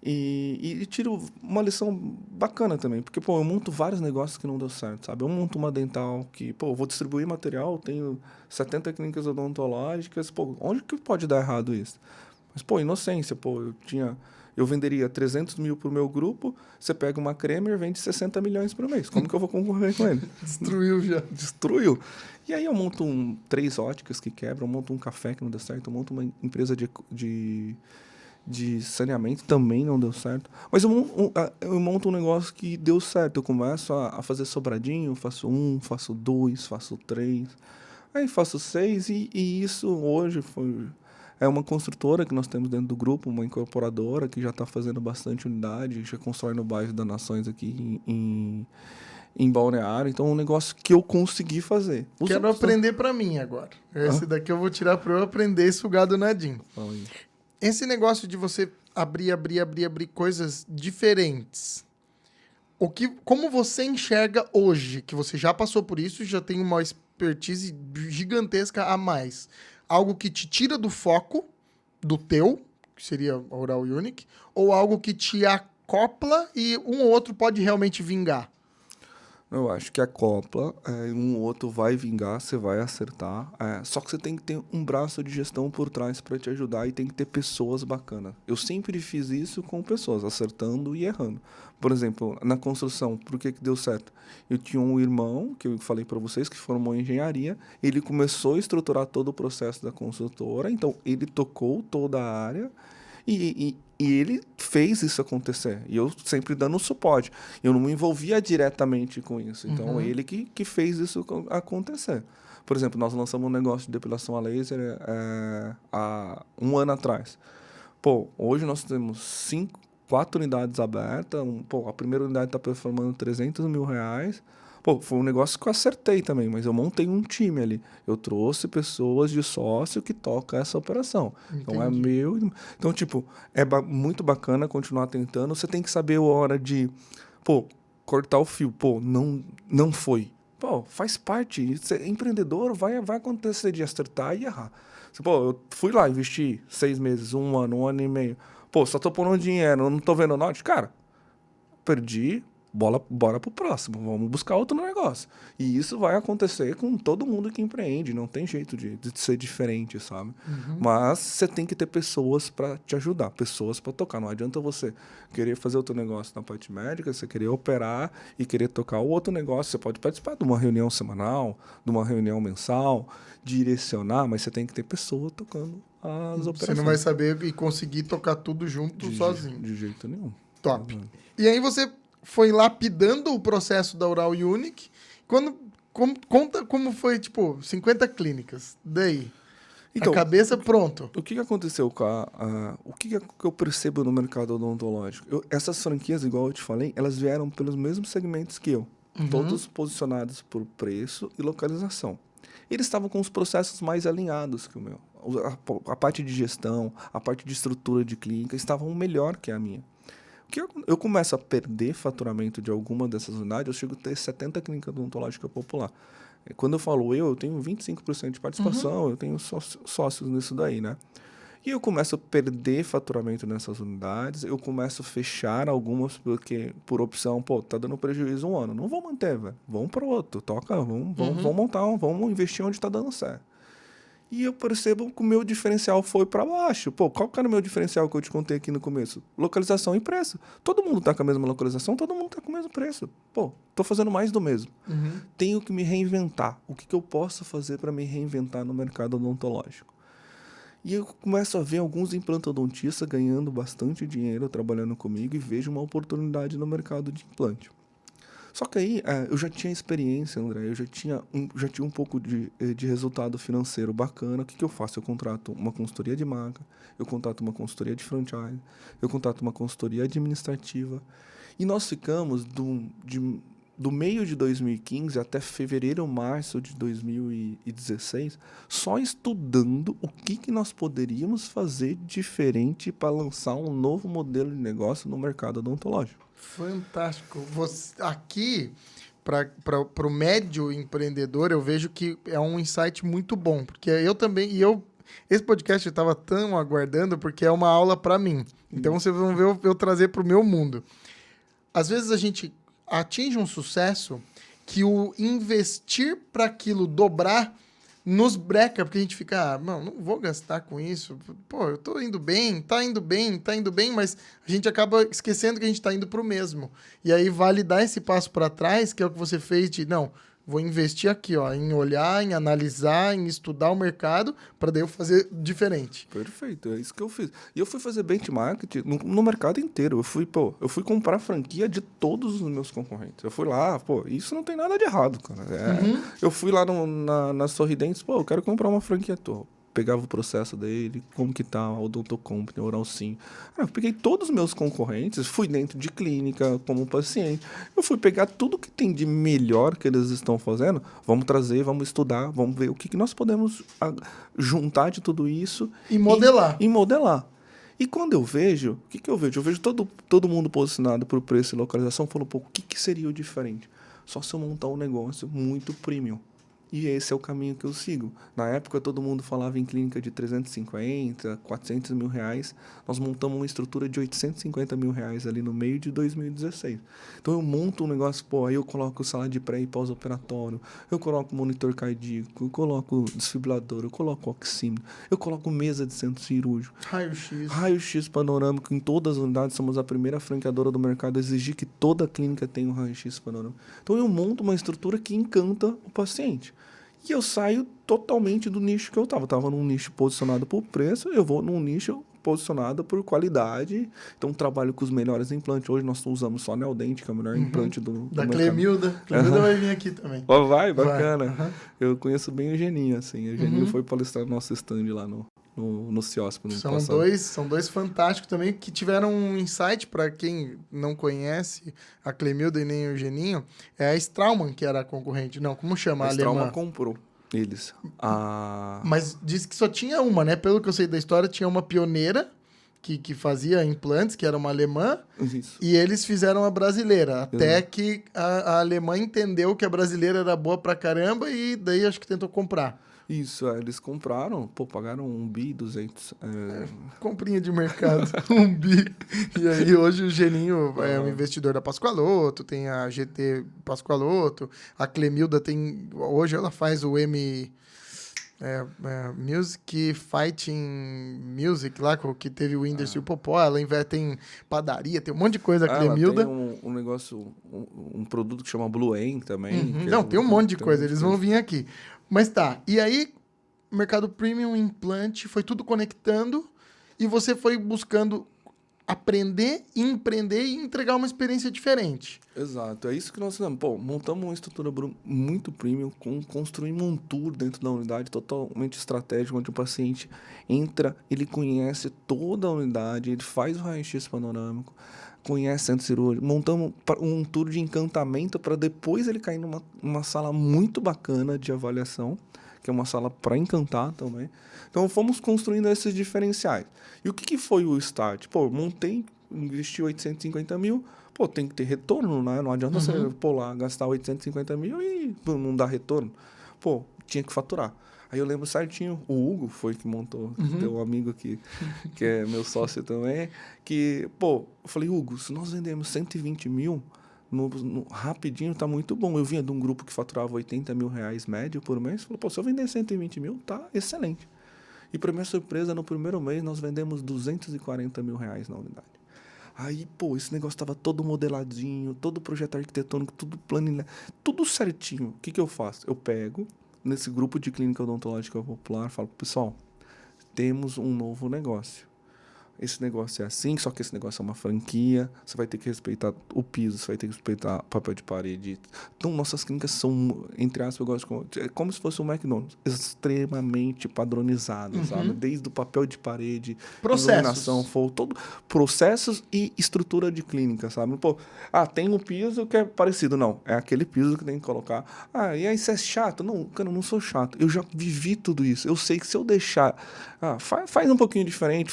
e tiro uma lição bacana também, porque, eu monto vários negócios que não deu certo, sabe? Eu monto uma dental que, eu vou distribuir material, tenho 70 clínicas odontológicas, onde que pode dar errado isso? Mas, inocência, eu venderia 300 mil pro meu grupo, você pega uma Kremer, vende 60 milhões por mês. Como que eu vou concorrer com ele? Destruiu. E aí eu monto 3 óticas que quebram, eu monto um café que não deu certo, eu monto uma empresa de saneamento, também não deu certo. Mas eu monto um negócio que deu certo. Eu começo a fazer sobradinho, faço 1, faço 2, faço 3, aí faço 6, e isso hoje é uma construtora que nós temos dentro do grupo, uma incorporadora que já está fazendo bastante unidade, já constrói no bairro das Nações aqui em Balneário. Então é um negócio que eu consegui fazer. Quero aprender para mim agora. Esse daqui eu vou tirar para eu aprender e sugar do Nadim. Esse negócio de você abrir coisas diferentes, Como você enxerga hoje, que você já passou por isso e já tem uma expertise gigantesca a mais? Algo que te tira do foco do teu, que seria a Oral Unique, ou algo que te acopla e um ou outro pode realmente vingar? Eu acho que acopla, um ou outro vai vingar, você vai acertar. Só que você tem que ter um braço de gestão por trás para te ajudar e tem que ter pessoas bacanas. Eu sempre fiz isso com pessoas, acertando e errando. Por exemplo, na construção, por que deu certo? Eu tinha um irmão, que eu falei para vocês, que formou em engenharia. Ele começou a estruturar todo o processo da construtora, então ele tocou toda a área. E ele fez isso acontecer. E eu sempre dando suporte. Eu não me envolvia diretamente com isso. Então, ele que fez isso acontecer. Por exemplo, nós lançamos um negócio de depilação a laser há um ano atrás. Pô, hoje nós temos 4 unidades abertas. A primeira unidade está performando R$300 mil. Pô, foi um negócio que eu acertei também, mas eu montei um time ali. Eu trouxe pessoas de sócio que tocam essa operação. Entendi. Então é meu. Então, tipo, muito bacana continuar tentando. Você tem que saber a hora de, cortar o fio. Não foi. Faz parte. Ser empreendedor vai acontecer de acertar e errar. Eu fui lá, investi 6 meses, 1 ano, 1 ano e meio. Só tô pondo dinheiro, não tô vendo norte. Cara, perdi. Bora pro próximo, vamos buscar outro negócio. E isso vai acontecer com todo mundo que empreende, não tem jeito de ser diferente, sabe? Mas você tem que ter pessoas para te ajudar, pessoas para tocar. Não adianta você querer fazer outro negócio na parte médica, você querer operar e querer tocar o outro negócio. Você pode participar de uma reunião semanal, de uma reunião mensal, direcionar, mas você tem que ter pessoa tocando as operações. Você não vai saber e conseguir tocar tudo junto sozinho. De jeito nenhum. Top. E aí você foi lapidando o processo da Oral Unique. Conta como foi, 50 clínicas. Daí, então, a cabeça pronto. O que aconteceu com o que eu percebo no mercado odontológico? Essas franquias, igual eu te falei, elas vieram pelos mesmos segmentos que eu. Todos posicionados por preço e localização. Eles estavam com os processos mais alinhados que o meu. A parte de gestão, a parte de estrutura de clínica estavam melhor que a minha. Que eu começo a perder faturamento de alguma dessas unidades, eu chego a ter 70 clínicas odontológicas popular. Quando eu falo eu tenho 25% de participação, eu tenho sócios nisso daí, né? E eu começo a perder faturamento nessas unidades, eu começo a fechar algumas porque, por opção, tá dando prejuízo 1 ano. Não vou manter, velho. Vamos para outro, vamos montar, vamos investir onde está dando certo. E eu percebo que o meu diferencial foi para baixo. Qual que era o meu diferencial que eu te contei aqui no começo? Localização e preço. Todo mundo está com a mesma localização, todo mundo está com o mesmo preço. Estou fazendo mais do mesmo. Tenho que me reinventar. O que eu posso fazer para me reinventar no mercado odontológico? E eu começo a ver alguns implantodontistas ganhando bastante dinheiro trabalhando comigo e vejo uma oportunidade no mercado de implante. Só que aí eu já tinha experiência, André, eu já tinha um pouco de resultado financeiro bacana. O que eu faço? Eu contrato uma consultoria de marca, eu contrato uma consultoria de franchise, eu contrato uma consultoria administrativa. E nós ficamos do meio de 2015 até fevereiro, março de 2016, só estudando o que nós poderíamos fazer diferente para lançar um novo modelo de negócio no mercado odontológico. Fantástico. Aqui, para o médio empreendedor, eu vejo que é um insight muito bom, porque eu também, esse podcast eu estava tão aguardando, porque é uma aula para mim. Então, vocês vão ver eu trazer para o meu mundo. Às vezes, a gente atinge um sucesso que o investir para aquilo dobrar nos breca, porque a gente fica, não vou gastar com isso. Eu tô indo bem, tá indo bem, mas a gente acaba esquecendo que a gente tá indo pro mesmo. E aí vale dar esse passo para trás, que é o que você fez de, vou investir aqui, em olhar, em analisar, em estudar o mercado, para daí eu fazer diferente. Perfeito, é isso que eu fiz. E eu fui fazer benchmark no mercado inteiro. Eu fui comprar franquia de todos os meus concorrentes. Eu fui lá, isso não tem nada de errado, cara. Eu fui lá na Sorridentes, eu quero comprar uma franquia tua. Pegava o processo dele, como que tá, o Odonto Company, Oral Sim. Eu peguei todos os meus concorrentes, fui dentro de clínica, como paciente. Eu fui pegar tudo que tem de melhor que eles estão fazendo, vamos trazer, vamos estudar, vamos ver o que nós podemos juntar de tudo isso. E modelar. E modelar. E quando eu vejo, o que eu vejo? Eu vejo todo mundo posicionado por preço e localização, falando, pô, o que seria o diferente? Só se eu montar um negócio muito premium. E esse é o caminho que eu sigo. Na época, todo mundo falava em clínica de 350, 400 mil reais. Nós montamos uma estrutura de 850 mil reais ali no meio de 2016. Então, eu monto um negócio, pô, aí eu coloco sala de pré e pós-operatório, eu coloco monitor cardíaco, eu coloco desfibrilador, eu coloco oxímetro, eu coloco mesa de centro cirúrgico. Raio-X. Raio-X panorâmico em todas as unidades. Somos a primeira franqueadora do mercado a exigir que toda clínica tenha um raio-X panorâmico. Então, eu monto uma estrutura que encanta o paciente. E eu saio totalmente do nicho que eu estava. Estava num nicho posicionado por preço, eu vou num nicho posicionado por qualidade. Então, trabalho com os melhores implantes. Hoje nós usamos só Neodente, que é o melhor implante do Da mercado. Clemilda. Clemilda vai vir aqui também. Oh, vai, bacana. Eu conheço bem o Geninho, assim. O Geninho foi palestrar no nosso stand lá no CIOSP. São dois fantásticos também que tiveram um insight para quem não conhece a Clemilda e nem o Geninho. É a Straumann que era a concorrente. Não, como chama? A Straumann alemã. comprou eles. Mas disse que só tinha uma, né? Pelo que eu sei da história, tinha uma pioneira que fazia implantes, que era uma alemã. Isso. E eles fizeram a brasileira. Até que a alemã entendeu que a brasileira era boa pra caramba e daí acho que tentou comprar. Isso, eles compraram, pô, pagaram 1.200 bi. Comprinha de mercado, 1 bi. E aí hoje o Geninho é um investidor da Pascoaloto, tem a GT Pascoaloto, a Clemilda tem, hoje ela faz o Music Fighting Music lá, que teve o Whindersson e o Popó, ela tem padaria, tem um monte de coisa, a Clemilda. Ela tem um negócio, um produto que chama Blue Aim também. Não, tem um monte de coisa, eles vão vir aqui. Mas tá, e aí, mercado premium, implante, foi tudo conectando e você foi buscando aprender, empreender e entregar uma experiência diferente. Exato, é isso que nós fizemos. Pô, montamos uma estrutura muito premium, construímos um tour dentro da unidade totalmente estratégico, onde o paciente entra, ele conhece toda a unidade, ele faz o raio-x panorâmico, conhece centro cirúrgico, montamos um tour de encantamento para depois ele cair numa sala muito bacana de avaliação, que é uma sala para encantar também. Então, fomos construindo esses diferenciais. E o que foi o start? Pô, montei, investi 850 mil, pô, tem que ter retorno, né? Não adianta você pô, lá gastar 850 mil e não dar retorno. Pô, tinha que faturar. Aí eu lembro certinho, o Hugo foi que montou, tem um amigo aqui, que é meu sócio também, que, pô, eu falei, Hugo, se nós vendemos 120 mil, rapidinho tá muito bom. Eu vinha de um grupo que faturava 80 mil reais médio por mês, falou, pô, se eu vender 120 mil, tá excelente. E para minha surpresa, no primeiro mês, nós vendemos 240 mil reais na unidade. Aí, pô, esse negócio estava todo modeladinho, todo projeto arquitetônico, tudo planilha, tudo certinho. O que eu faço? Eu pego nesse grupo de clínica odontológica popular, falo, pessoal, temos um novo negócio. Esse negócio é assim, só que esse negócio é uma franquia, você vai ter que respeitar o piso, você vai ter que respeitar papel de parede. Então, nossas clínicas são, entre aspas, eu gosto é como se fosse um McDonald's, extremamente padronizado, sabe? Desde o papel de parede, iluminação, todo processos e estrutura de clínica, sabe? Pô, tem um piso que é parecido, não, é aquele piso que tem que colocar. E aí você é chato? Não, cara, eu não sou chato, eu já vivi tudo isso, eu sei que se eu deixar, faz um pouquinho diferente,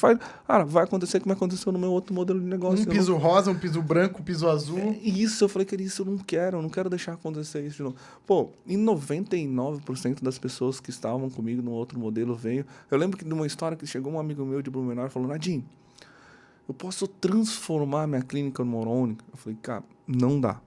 vai acontecer como aconteceu no meu outro modelo de negócio. Um piso rosa, um piso branco, um piso azul. Isso, eu falei que isso eu não quero deixar acontecer isso de novo. Pô, e 99% das pessoas que estavam comigo no outro modelo veio. Eu lembro que de uma história que chegou um amigo meu de Blumenau e falou, Nadim, eu posso transformar minha clínica numa orônica? Eu falei, cara, não dá.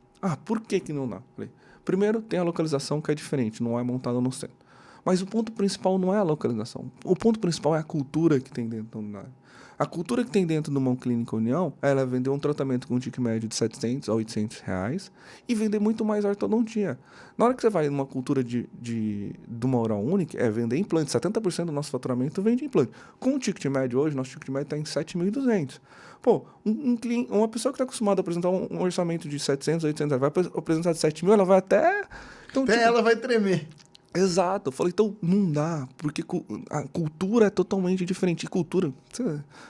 Por que não dá? Eu falei, primeiro, tem a localização que é diferente, não é montada no centro. Mas o ponto principal não é a localização. O ponto principal é a cultura que tem dentro da unidade. A cultura que tem dentro de uma clínica União, ela é vender um tratamento com um ticket médio de 700 a 800 reais e vender muito mais ortodontia. Na hora que você vai numa cultura de uma oral única, é vender implante. 70% do nosso faturamento vem de implante. Com o ticket médio hoje, nosso ticket médio está em 7.200. Pô, uma pessoa que está acostumada a apresentar um orçamento de 700, 800 reais, vai apresentar de 7 mil, ela vai até... Então, ela vai tremer. Exato, eu falei, então não dá, porque a cultura é totalmente diferente. E cultura,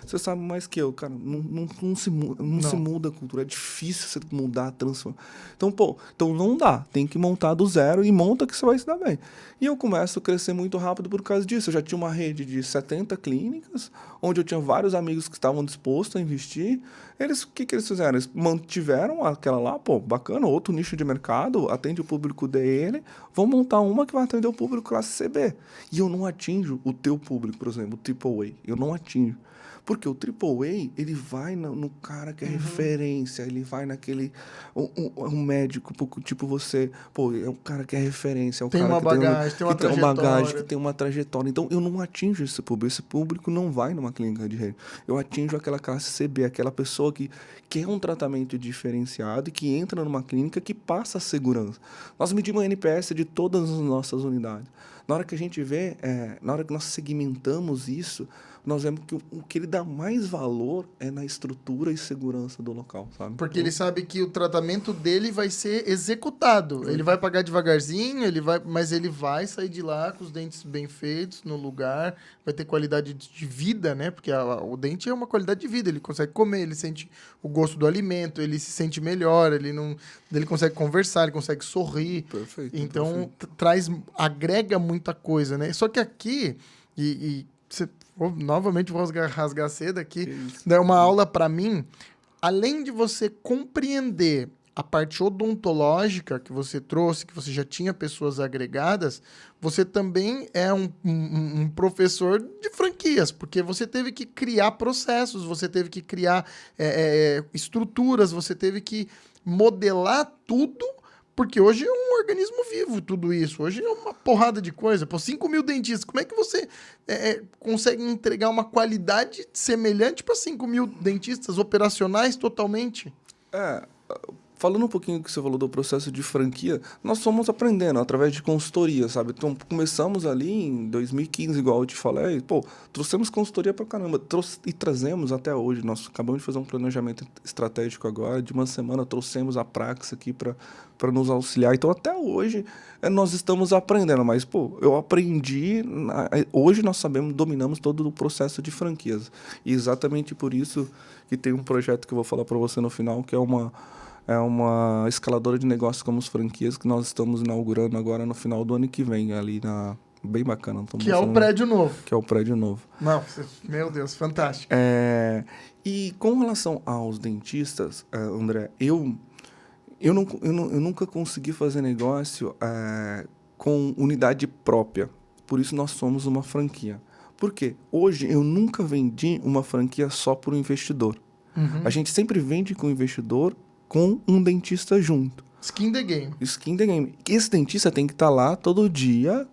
você sabe mais que eu, cara, não se muda a cultura, é difícil você mudar, transformar. Então não dá, tem que montar do zero e monta que você vai se dar bem. E eu começo a crescer muito rápido por causa disso. Eu já tinha uma rede de 70 clínicas, onde eu tinha vários amigos que estavam dispostos a investir. O que eles fizeram? Eles mantiveram aquela lá, pô, bacana, outro nicho de mercado, atende o público dele, vamos montar uma que vai atender o público classe CB. E eu não atinjo o teu público, por exemplo, o AAA. Eu não atinjo. Porque o AAA, ele vai no cara que é referência, ele vai naquele... Um médico, tipo você, pô, é um cara que é referência, é um Tem cara uma que bagagem, tem uma que tem uma bagagem, trajetória. que tem uma trajetória. Então, eu não atinjo esse público. Esse público não vai numa clínica de rede. Eu atinjo aquela classe CB, aquela pessoa que quer um tratamento diferenciado e que entra numa clínica que passa a segurança. Nós medimos a NPS de todas as nossas unidades. Na hora que a gente vê, na hora que nós segmentamos isso, nós vemos que o que ele dá mais valor é na estrutura e segurança do local, sabe? Porque ele sabe que o tratamento dele vai ser executado. Ele vai pagar devagarzinho, mas ele vai sair de lá com os dentes bem feitos, no lugar, vai ter qualidade de vida, né? Porque o dente é uma qualidade de vida, ele consegue comer, ele sente o gosto do alimento, ele se sente melhor, ele consegue conversar, ele consegue sorrir. Perfeito. Então, agrega muita coisa, né? Só que aqui, novamente vou rasgar cedo aqui, dar uma aula para mim. Além de você compreender a parte odontológica que você trouxe, que você já tinha pessoas agregadas, você também é um professor de franquias, porque você teve que criar processos, você teve que criar estruturas, você teve que modelar tudo, porque hoje é um organismo vivo tudo isso. Hoje é uma porrada de coisa. Pô, 5 mil dentistas. Como é que você consegue entregar uma qualidade semelhante para 5 mil dentistas operacionais totalmente? Falando um pouquinho que você falou do processo de franquia, nós fomos aprendendo através de consultoria, sabe? Então, começamos ali em 2015, igual eu te falei, pô, trouxemos consultoria pra caramba, e trazemos até hoje. Nós acabamos de fazer um planejamento estratégico agora, de uma semana trouxemos a Praxis aqui para nos auxiliar. Então, até hoje, nós estamos aprendendo, mas, pô, eu aprendi, hoje nós dominamos todo o processo de franquias. E exatamente por isso que tem um projeto que eu vou falar para você no final, que é uma escaladora de negócios como as franquias que nós estamos inaugurando agora no final do ano que vem, ali bem bacana. Que é o prédio novo. Que é o prédio novo. Não, meu Deus, fantástico. E com relação aos dentistas, André, eu nunca consegui fazer negócio com unidade própria. Por isso nós somos uma franquia. Por quê? Hoje eu nunca vendi uma franquia só para o investidor. A gente sempre vende com o investidor com um dentista junto. Skin the game. Skin the game. Esse dentista tem que estar lá todo dia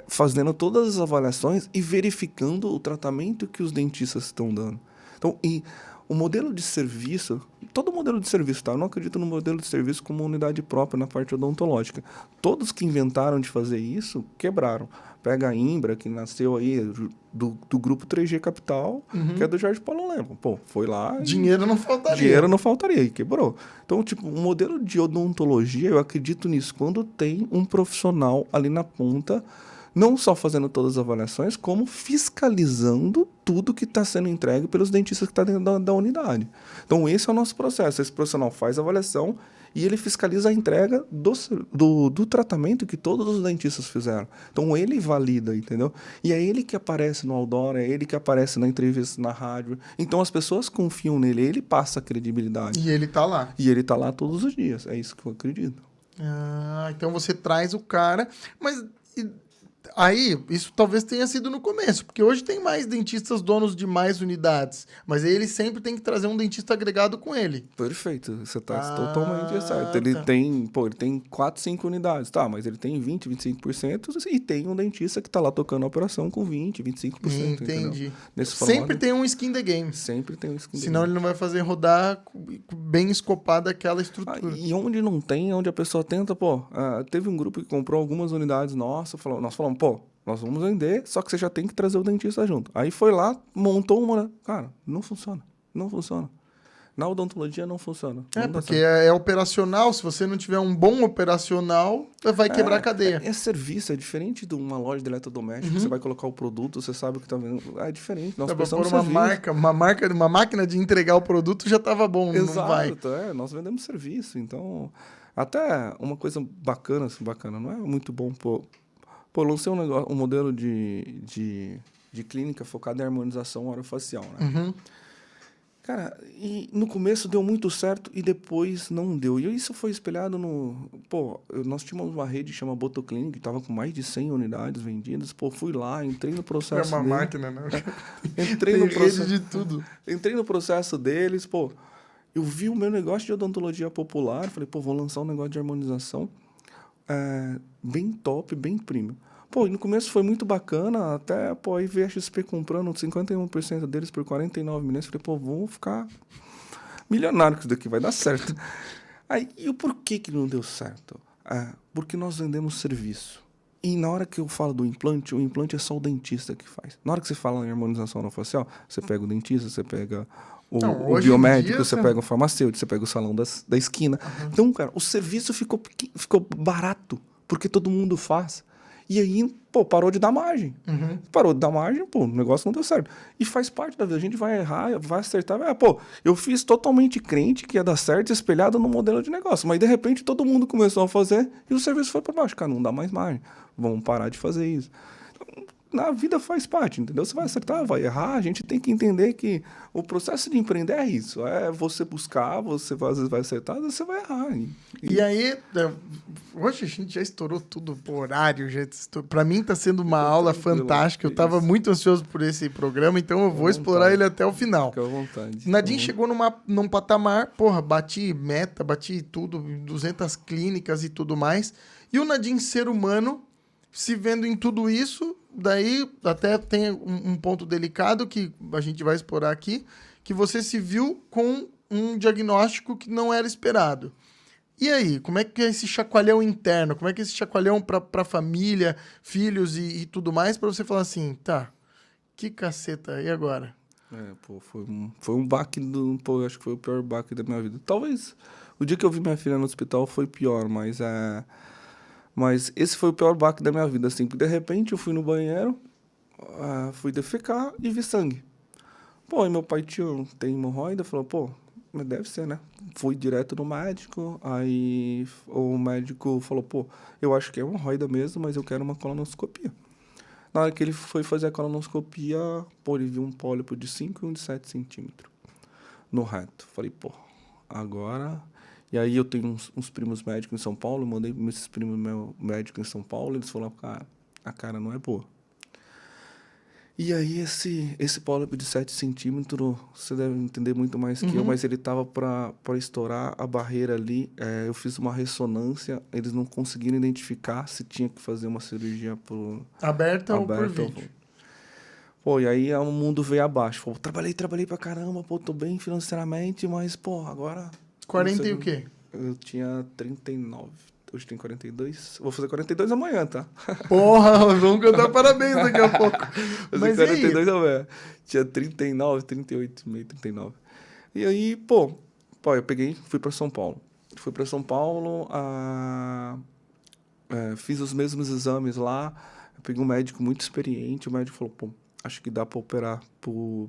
fazendo todas as avaliações e verificando o tratamento que os dentistas estão dando. Então, e o modelo de serviço, todo modelo de serviço, tá? Eu não acredito no modelo de serviço como unidade própria na parte odontológica. Todos que inventaram de fazer isso, quebraram. Pega a Imbra, que nasceu aí do grupo 3G Capital, que é do Jorge Paulo Lema. Pô, foi lá... Dinheiro não faltaria. Dinheiro não faltaria, e quebrou. Então, tipo, um modelo de odontologia, eu acredito nisso, quando tem um profissional ali na ponta, não só fazendo todas as avaliações, como fiscalizando tudo que está sendo entregue pelos dentistas que estão dentro da unidade. Então, esse é o nosso processo. Esse profissional faz a avaliação e ele fiscaliza a entrega do tratamento que todos os dentistas fizeram. Então, ele valida, entendeu? E é ele que aparece no outdoor, é ele que aparece na entrevista, na rádio. Então, as pessoas confiam nele, ele passa a credibilidade. E ele tá lá. E ele tá lá todos os dias. É isso que eu acredito. Então, você traz o cara... Mas... Aí, isso talvez tenha sido no começo, porque hoje tem mais dentistas donos de mais unidades, mas aí ele sempre tem que trazer um dentista agregado com ele. Perfeito, você está totalmente certo. Ele tem 4, 5 unidades, tá, mas ele tem 20, 25% e tem um dentista que está lá tocando a operação com 20, 25%. Entendi. Nesse sempre tem um skin the game. Sempre tem um skin the game. Senão ele não vai fazer rodar bem escopada aquela estrutura. E onde não tem, onde a pessoa tenta, teve um grupo que comprou algumas unidades nossas, nós falamos, nós vamos vender, só que você já tem que trazer o dentista junto. Aí foi lá, montou uma... Cara, não funciona. Não funciona. Na odontologia não funciona. Porque é operacional. Se você não tiver um bom operacional, vai quebrar a cadeia. É serviço, é diferente de uma loja de eletrodoméstico. Você vai colocar o produto, você sabe o que está vendo. É diferente. Nós precisamos por uma máquina de entregar o produto já estava bom. Exato, não vai. Nós vendemos serviço. Então, até uma coisa bacana, não é muito bom, lancei um modelo de de clínica focada em harmonização orofacial, né? Uhum. Cara, e no começo deu muito certo e depois não deu. E isso foi espelhado no... Pô, nós tínhamos uma rede que chama Botoclinic, que estava com mais de 100 unidades vendidas. Pô, fui lá, entrei no É processo uma dele. máquina, né? Entrei Tem no processo, rede de tudo. entrei no processo deles, pô. Eu vi o meu negócio de odontologia popular, falei, pô, vou lançar um negócio de harmonização bem top, bem premium. Pô, e no começo foi muito bacana, até, pô, aí veio a XP comprando 51% deles por 49 milhões. Falei, pô, vou ficar milionário com isso daqui, vai dar certo. Aí, e o porquê que não deu certo? Porque nós vendemos serviço. E na hora que eu falo do implante, o implante é só o dentista que faz. Na hora que você fala em harmonização orofacial, você pega o dentista, você pega Não, o hoje em biomédico, dia, você pega o farmacêutico, você pega o salão da esquina. Então, cara, o serviço ficou barato, porque todo mundo faz. E aí, pô, parou de dar margem. Parou de dar margem, pô, o negócio não deu certo. E faz parte da vida. A gente vai errar, vai acertar. Pô, eu fiz totalmente crente que ia dar certo, espelhado no modelo de negócio. Mas, de repente, todo mundo começou a fazer e o serviço foi para baixo. Cara, não dá mais margem. Vamos parar de fazer isso. Na vida faz parte, entendeu? Você vai acertar, vai errar. A gente tem que entender que o processo de empreender é isso. É você buscar, você às vezes vai acertar, às vezes você vai errar. E aí, hoje a gente já estourou tudo por horário. Para mim tá sendo uma aula fantástica. Eu estava muito ansioso por esse programa, então eu vou explorar ele até o final. Fica à vontade. Nadine chegou num patamar, porra, bati meta, bati tudo, 200 clínicas e tudo mais. E o Nadine, ser humano, se vendo em tudo isso, daí até tem um ponto delicado que a gente vai explorar aqui, que você se viu com um diagnóstico que não era esperado. E aí, como é que é esse chacoalhão interno? Como é que é esse chacoalhão pra família, filhos e tudo mais, pra você falar assim, tá, que caceta, e agora? Pô, foi um baque pô, acho que foi o pior baque da minha vida. Talvez o dia que eu vi minha filha no hospital foi pior, mas esse foi o pior baque da minha vida, assim, porque de repente eu fui no banheiro, fui defecar e vi sangue. Pô, e meu pai tem hemorroida, falou, pô, mas deve ser, né? Fui direto no médico, aí o médico falou, pô, eu acho que é hemorroida mesmo, mas eu quero uma colonoscopia. Na hora que ele foi fazer a colonoscopia, pô, ele viu um pólipo de 5 e um de 7 centímetros no reto. Falei, pô, agora... E aí eu tenho uns primos médicos em São Paulo, mandei esses primos médicos em São Paulo, eles falaram, cara, a cara não é boa. E aí esse pólipo de 7 centímetros, você deve entender muito mais que eu, mas ele tava para estourar a barreira ali. Eu fiz uma ressonância, eles não conseguiram identificar se tinha que fazer uma cirurgia Aberta ou por vídeo? Pô, e aí o mundo veio abaixo. Pô, trabalhei pra caramba, pô, tô bem financeiramente, mas, pô, agora... 40 e o quê? Eu tinha 39. Hoje tem 42. Vou fazer 42 amanhã, tá? Porra, vamos cantar parabéns daqui a pouco. Mas 42 amanhã. Tinha 39, 38, meio 39. E aí, pô, eu peguei, fui pra São Paulo. Fui pra São Paulo, fiz os mesmos exames lá. Eu peguei um médico muito experiente. O médico falou, pô, acho que dá pra operar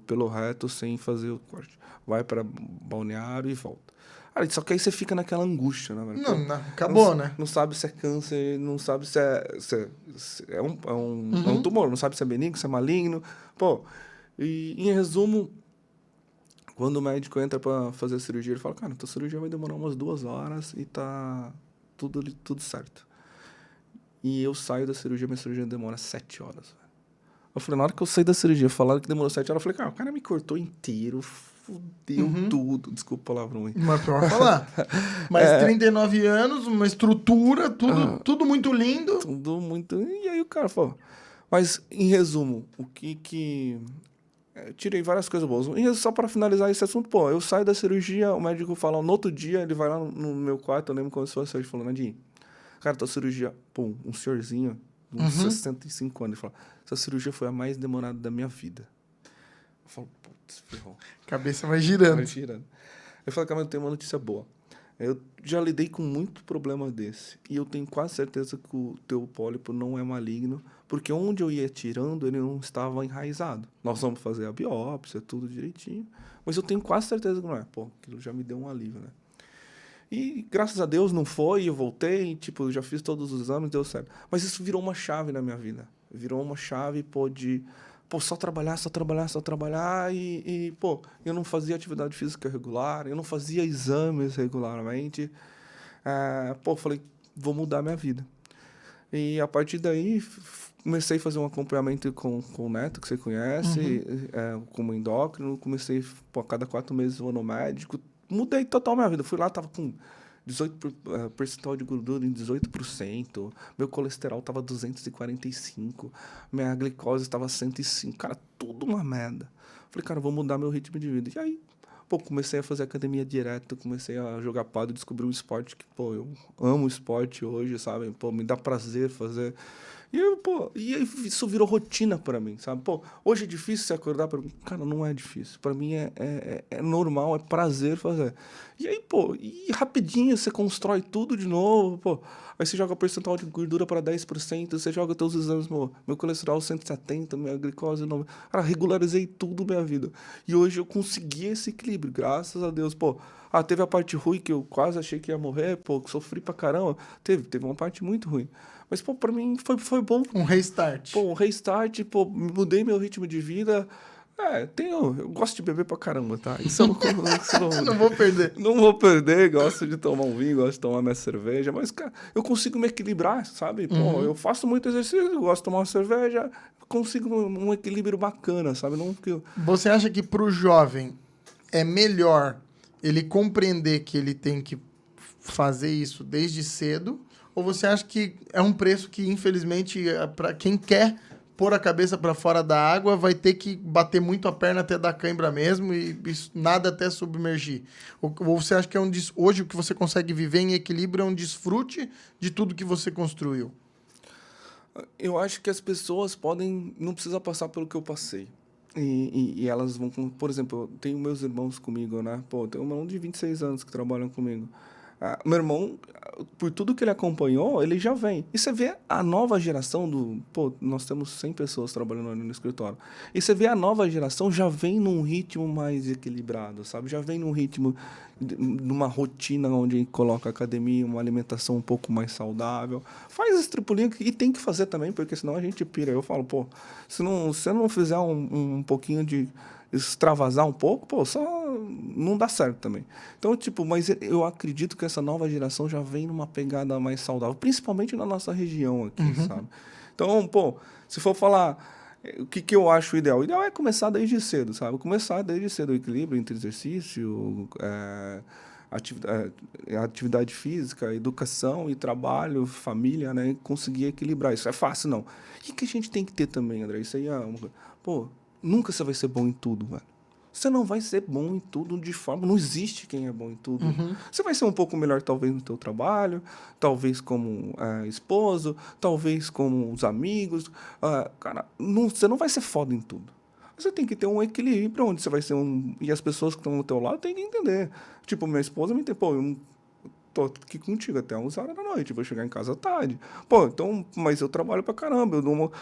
pelo reto sem fazer o corte. Vai pra Balneário e volta. Só que aí você fica naquela angústia, né, velho? Não, acabou, né? Não sabe se é câncer, não sabe se é um tumor, não sabe se é benigno, se é maligno. Pô, e em resumo, quando o médico entra pra fazer a cirurgia, ele fala, cara, tua cirurgia vai demorar umas 2 horas e tá tudo certo. E eu saio da cirurgia, minha cirurgia demora 7 horas, velho. Eu falei, na hora que eu saí da cirurgia, falaram que demorou 7 horas, eu falei, cara, o cara me cortou inteiro, fudeu tudo. Desculpa a palavra ruim. Mas pior falar. Mas 39 anos, uma estrutura, tudo muito lindo. Tudo muito... E aí o cara falou... Mas, em resumo, o que... Eu tirei várias coisas boas. E só para finalizar esse assunto, pô, eu saio da cirurgia, o médico fala, no outro dia, ele vai lá no meu quarto, eu lembro como se fosse, ele falou, Nadine, cara, tua cirurgia... Pô, um senhorzinho, uns 65 anos, ele falou, essa cirurgia foi a mais demorada da minha vida. Eu falo, putz, ferrou. Cabeça vai girando. Eu falo, cara, eu tenho uma notícia boa. Eu já lidei com muito problema desse. E eu tenho quase certeza que o teu pólipo não é maligno, porque onde eu ia tirando, ele não estava enraizado. Nós vamos fazer a biópsia, tudo direitinho. Mas eu tenho quase certeza que não é. Pô, aquilo já me deu um alívio, né? E graças a Deus não foi, eu voltei, tipo, eu já fiz todos os exames, deu certo. Mas isso virou uma chave na minha vida. Virou uma chave, pô, pô, só trabalhar, pô, eu não fazia atividade física regular, eu não fazia exames regularmente. Pô, falei, vou mudar minha vida. E a partir daí, comecei a fazer um acompanhamento com o Neto, que você conhece, como endócrino. Comecei, pô, a cada 4 meses eu vou no médico. Mudei total minha vida. Fui lá, tava com 18 percentual de gordura em 18%. Meu colesterol tava 245. Minha glicose estava 105. Cara, tudo uma merda. Falei, cara, vou mudar meu ritmo de vida. E aí, pô, comecei a fazer academia direto, comecei a jogar pádel, descobri um esporte que, pô, eu amo esporte hoje, sabe? Pô, me dá prazer fazer. E aí isso virou rotina pra mim, sabe? Pô, hoje é difícil você acordar pra mim. Cara, não é difícil. Pra mim é normal, é prazer fazer. E aí, pô, e rapidinho você constrói tudo de novo, pô. Aí você joga percentual de gordura para 10%, você joga teus exames, meu colesterol 170, minha glicose 90. Cara, regularizei tudo minha vida. E hoje eu consegui esse equilíbrio, graças a Deus. Pô, teve a parte ruim que eu quase achei que ia morrer, pô, que sofri pra caramba. Teve uma parte muito ruim. Mas, pô, pra mim foi bom. Um restart. Pô, um restart, pô, mudei meu ritmo de vida. Eu gosto de beber pra caramba, tá? Isso é uma coisa que Não vou perder. Não vou perder, gosto de tomar um vinho, gosto de tomar minha cerveja, mas, cara, eu consigo me equilibrar, sabe? Pô, eu faço muito exercício, eu gosto de tomar uma cerveja, consigo um equilíbrio bacana, sabe? Não, porque Você acha que pro jovem é melhor ele compreender que ele tem que fazer isso desde cedo? Ou você acha que é um preço que, infelizmente, para quem quer pôr a cabeça para fora da água, vai ter que bater muito a perna até dar cãibra mesmo e nada até submergir? Ou você acha que hoje o que você consegue viver em equilíbrio é um desfrute de tudo que você construiu? eu acho que as pessoas não precisa passar pelo que eu passei. E elas vão, por exemplo, eu tenho meus irmãos comigo, né? Pô, tenho um irmão de 26 anos que trabalham comigo. Meu irmão, por tudo que ele acompanhou, ele já vem. E você vê a nova geração Pô, nós temos 100 pessoas trabalhando ali no escritório. E você vê a nova geração já vem num ritmo mais equilibrado, sabe? Já vem num ritmo, numa rotina onde coloca academia, uma alimentação um pouco mais saudável. Faz esse tripulinho e tem que fazer também, porque senão a gente pira. Eu falo, pô, se você não fizer um pouquinho de extravasar um pouco, pô, só não dá certo também. Então, tipo, mas eu acredito que essa nova geração já vem numa pegada mais saudável, principalmente na nossa região aqui, sabe? Então, pô, se for falar o que eu acho ideal? O ideal é começar desde cedo, sabe? Começar desde cedo o equilíbrio entre exercício, atividade física, educação e trabalho, família, né? Conseguir equilibrar isso. É fácil, não. E o que a gente tem que ter também, André? Isso aí pô, nunca você vai ser bom em tudo, velho. Você não vai ser bom em tudo de forma... Não existe quem é bom em tudo. Você vai ser um pouco melhor, talvez, no teu trabalho, talvez como esposo, talvez como os amigos. Cara, você não vai ser foda em tudo. Você tem que ter um equilíbrio onde você vai ser E as pessoas que estão ao teu lado têm que entender. Tipo, minha esposa me entende. Pô, eu tô aqui contigo até 11 horas da noite, vou chegar em casa tarde. Pô, então, mas eu trabalho pra caramba,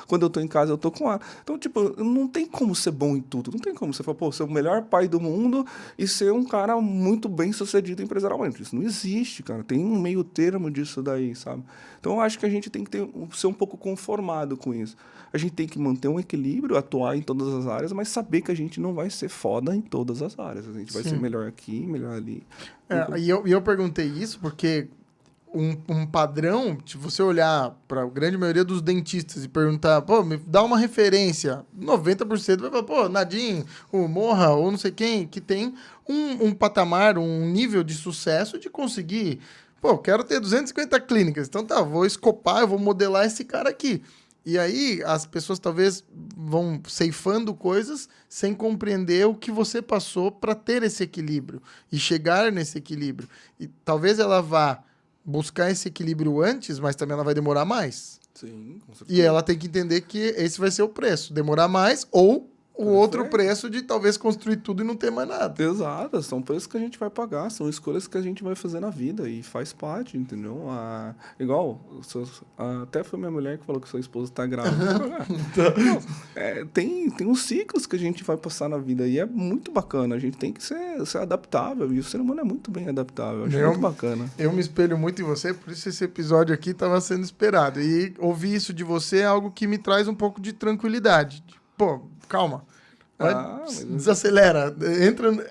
quando eu tô em casa eu tô com ela. Então, tipo, não tem como ser bom em tudo, não tem como você falar, pô, ser o melhor pai do mundo e ser um cara muito bem sucedido empresarialmente. Isso não existe, cara, tem um meio termo disso daí, sabe? Então, eu acho que a gente tem que ser um pouco conformado com isso. A gente tem que manter um equilíbrio, atuar em todas as áreas, mas saber que a gente não vai ser foda em todas as áreas. A gente vai ser melhor aqui, melhor ali. E eu perguntei isso porque um padrão, se você olhar para a grande maioria dos dentistas e perguntar, pô, me dá uma referência, 90% vai falar, pô, Nadim, o Morra, ou não sei quem, que tem um patamar, um nível de sucesso de conseguir, pô, quero ter 250 clínicas, então tá, vou escopar, eu vou modelar esse cara aqui. E aí as pessoas talvez vão ceifando coisas sem compreender o que você passou para ter esse equilíbrio e chegar nesse equilíbrio. E talvez ela vá buscar esse equilíbrio antes, mas também ela vai demorar mais. Sim, com certeza. E ela tem que entender que esse vai ser o preço. Demorar mais ou o outro preço de talvez construir tudo e não ter mais nada. Exato, são preços que a gente vai pagar, são escolhas que a gente vai fazer na vida e faz parte, entendeu? Igual, até foi minha mulher que falou que sua esposa está grávida. Não, tem uns ciclos que a gente vai passar na vida e é muito bacana, a gente tem que ser adaptável e o ser humano é muito bem adaptável, acho muito bacana. Eu me espelho muito em você, por isso esse episódio aqui estava sendo esperado. E ouvir isso de você é algo que me traz um pouco de tranquilidade. Pô, calma. Mas... Desacelera,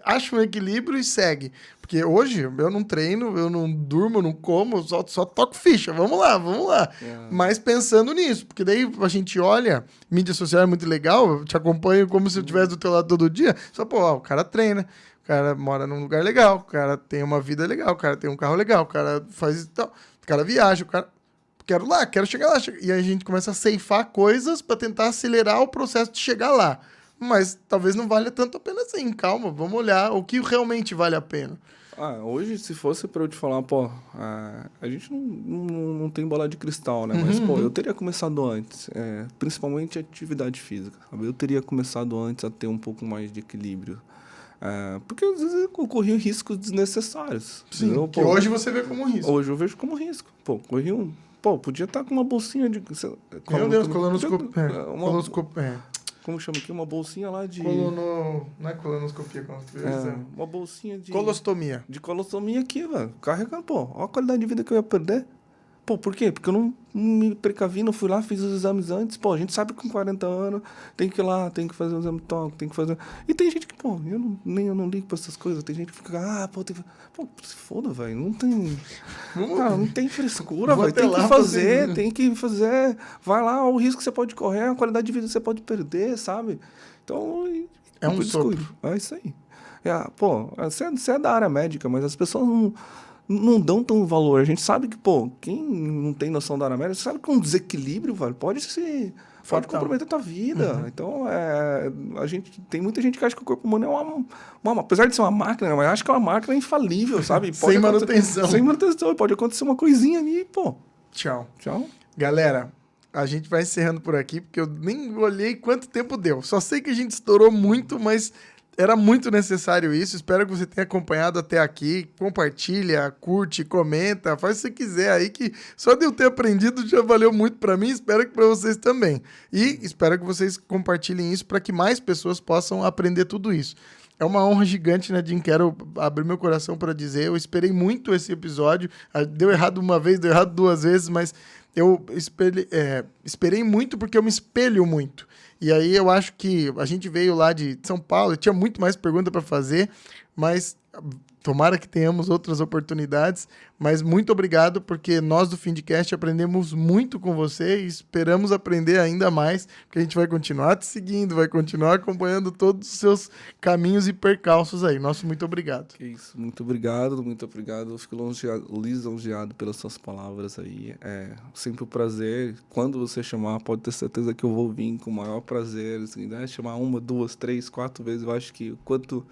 acha um equilíbrio e segue. Porque hoje eu não treino, eu não durmo, eu não como, eu só toco ficha. Vamos lá. Mas pensando nisso, porque daí a gente olha, mídia social é muito legal, eu te acompanho como se eu estivesse do teu lado todo dia. Só, o cara treina, o cara mora num lugar legal, o cara tem uma vida legal, o cara tem um carro legal, o cara faz tal, o cara viaja, o cara... Quero chegar lá. E aí a gente começa a ceifar coisas para tentar acelerar o processo de chegar lá. Mas talvez não valha tanto a pena assim. Calma, vamos olhar o que realmente vale a pena. Hoje, se fosse para eu te falar, a gente não tem bola de cristal, né? Mas, eu teria começado antes, principalmente atividade física, sabe? Eu teria começado antes a ter um pouco mais de equilíbrio. Porque às vezes eu corri riscos desnecessários. Sim, que hoje você vê como risco. Hoje eu vejo como risco. Corri um... podia estar com uma bolsinha de... Meu Deus, colonoscopia. Como chama aqui? Uma bolsinha lá de... Não é colonoscopia. Uma bolsinha de... Colostomia. De colostomia aqui, velho. Carregando, olha a qualidade de vida que eu ia perder. Por quê? Porque eu não me precavi, não fui lá, fiz os exames antes. A gente sabe que com 40 anos tem que ir lá, tem que fazer o exame toque, tem que fazer... E tem gente que, eu não ligo pra essas coisas. Tem gente que fica, tem que... se foda, velho. Não tem... não tem frescura, velho. Tem que fazer. Vai lá, o risco que você pode correr, a qualidade de vida que você pode perder, sabe? Então... É um sopro. É isso aí. Você é da área médica, mas as pessoas não dão tão valor. A gente sabe que, quem não tem noção da área médica, sabe que um desequilíbrio, velho, pode comprometer a tua vida. Então, tem muita gente que acha que o corpo humano é apesar de ser uma máquina, mas acha que é uma máquina infalível, sabe? Sem manutenção. Sem manutenção. Pode acontecer uma coisinha ali, Tchau. Tchau. Galera, a gente vai encerrando por aqui, porque eu nem olhei quanto tempo deu. Só sei que a gente estourou muito, mas... Era muito necessário isso. Espero que você tenha acompanhado até aqui. Compartilha, curte, comenta, faz o que você quiser aí, que só de eu ter aprendido já valeu muito para mim. Espero que para vocês também. E espero que vocês compartilhem isso para que mais pessoas possam aprender tudo isso. É uma honra gigante, né, Jim? Quero abrir meu coração para dizer. Eu esperei muito esse episódio. Deu errado uma vez, deu errado 2 vezes, mas eu esperei muito porque eu me espelho muito. E aí eu acho que a gente veio lá de São Paulo, tinha muito mais pergunta para fazer, mas tomara que tenhamos outras oportunidades. Mas muito obrigado, porque nós do Findcast aprendemos muito com você e esperamos aprender ainda mais, porque a gente vai continuar te seguindo, vai continuar acompanhando todos os seus caminhos e percalços aí. Nosso muito obrigado. Que isso, muito obrigado. Eu fico lisonjeado pelas suas palavras aí. É sempre um prazer. Quando você chamar, pode ter certeza que eu vou vir com o maior prazer. Assim, né? Chamar 1, 2, 3, 4 vezes. Eu acho que quanto...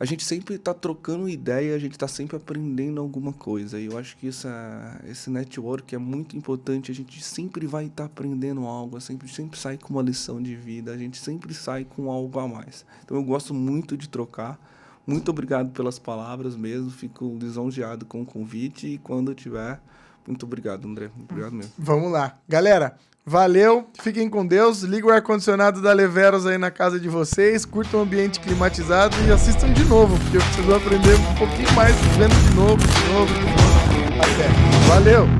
A gente sempre está trocando ideia, a gente está sempre aprendendo alguma coisa. E eu acho que esse network é muito importante. A gente sempre vai estar aprendendo algo, sempre sai com uma lição de vida, a gente sempre sai com algo a mais. Então eu gosto muito de trocar. Muito obrigado pelas palavras mesmo, fico lisonjeado com o convite. E quando eu tiver, muito obrigado, André. Obrigado mesmo. Vamos lá. Galera, valeu, fiquem com Deus, liga o ar-condicionado da Leveros aí na casa de vocês, curtam o ambiente climatizado e assistam de novo, porque vocês vão aprender um pouquinho mais vendo de novo. Até. Valeu!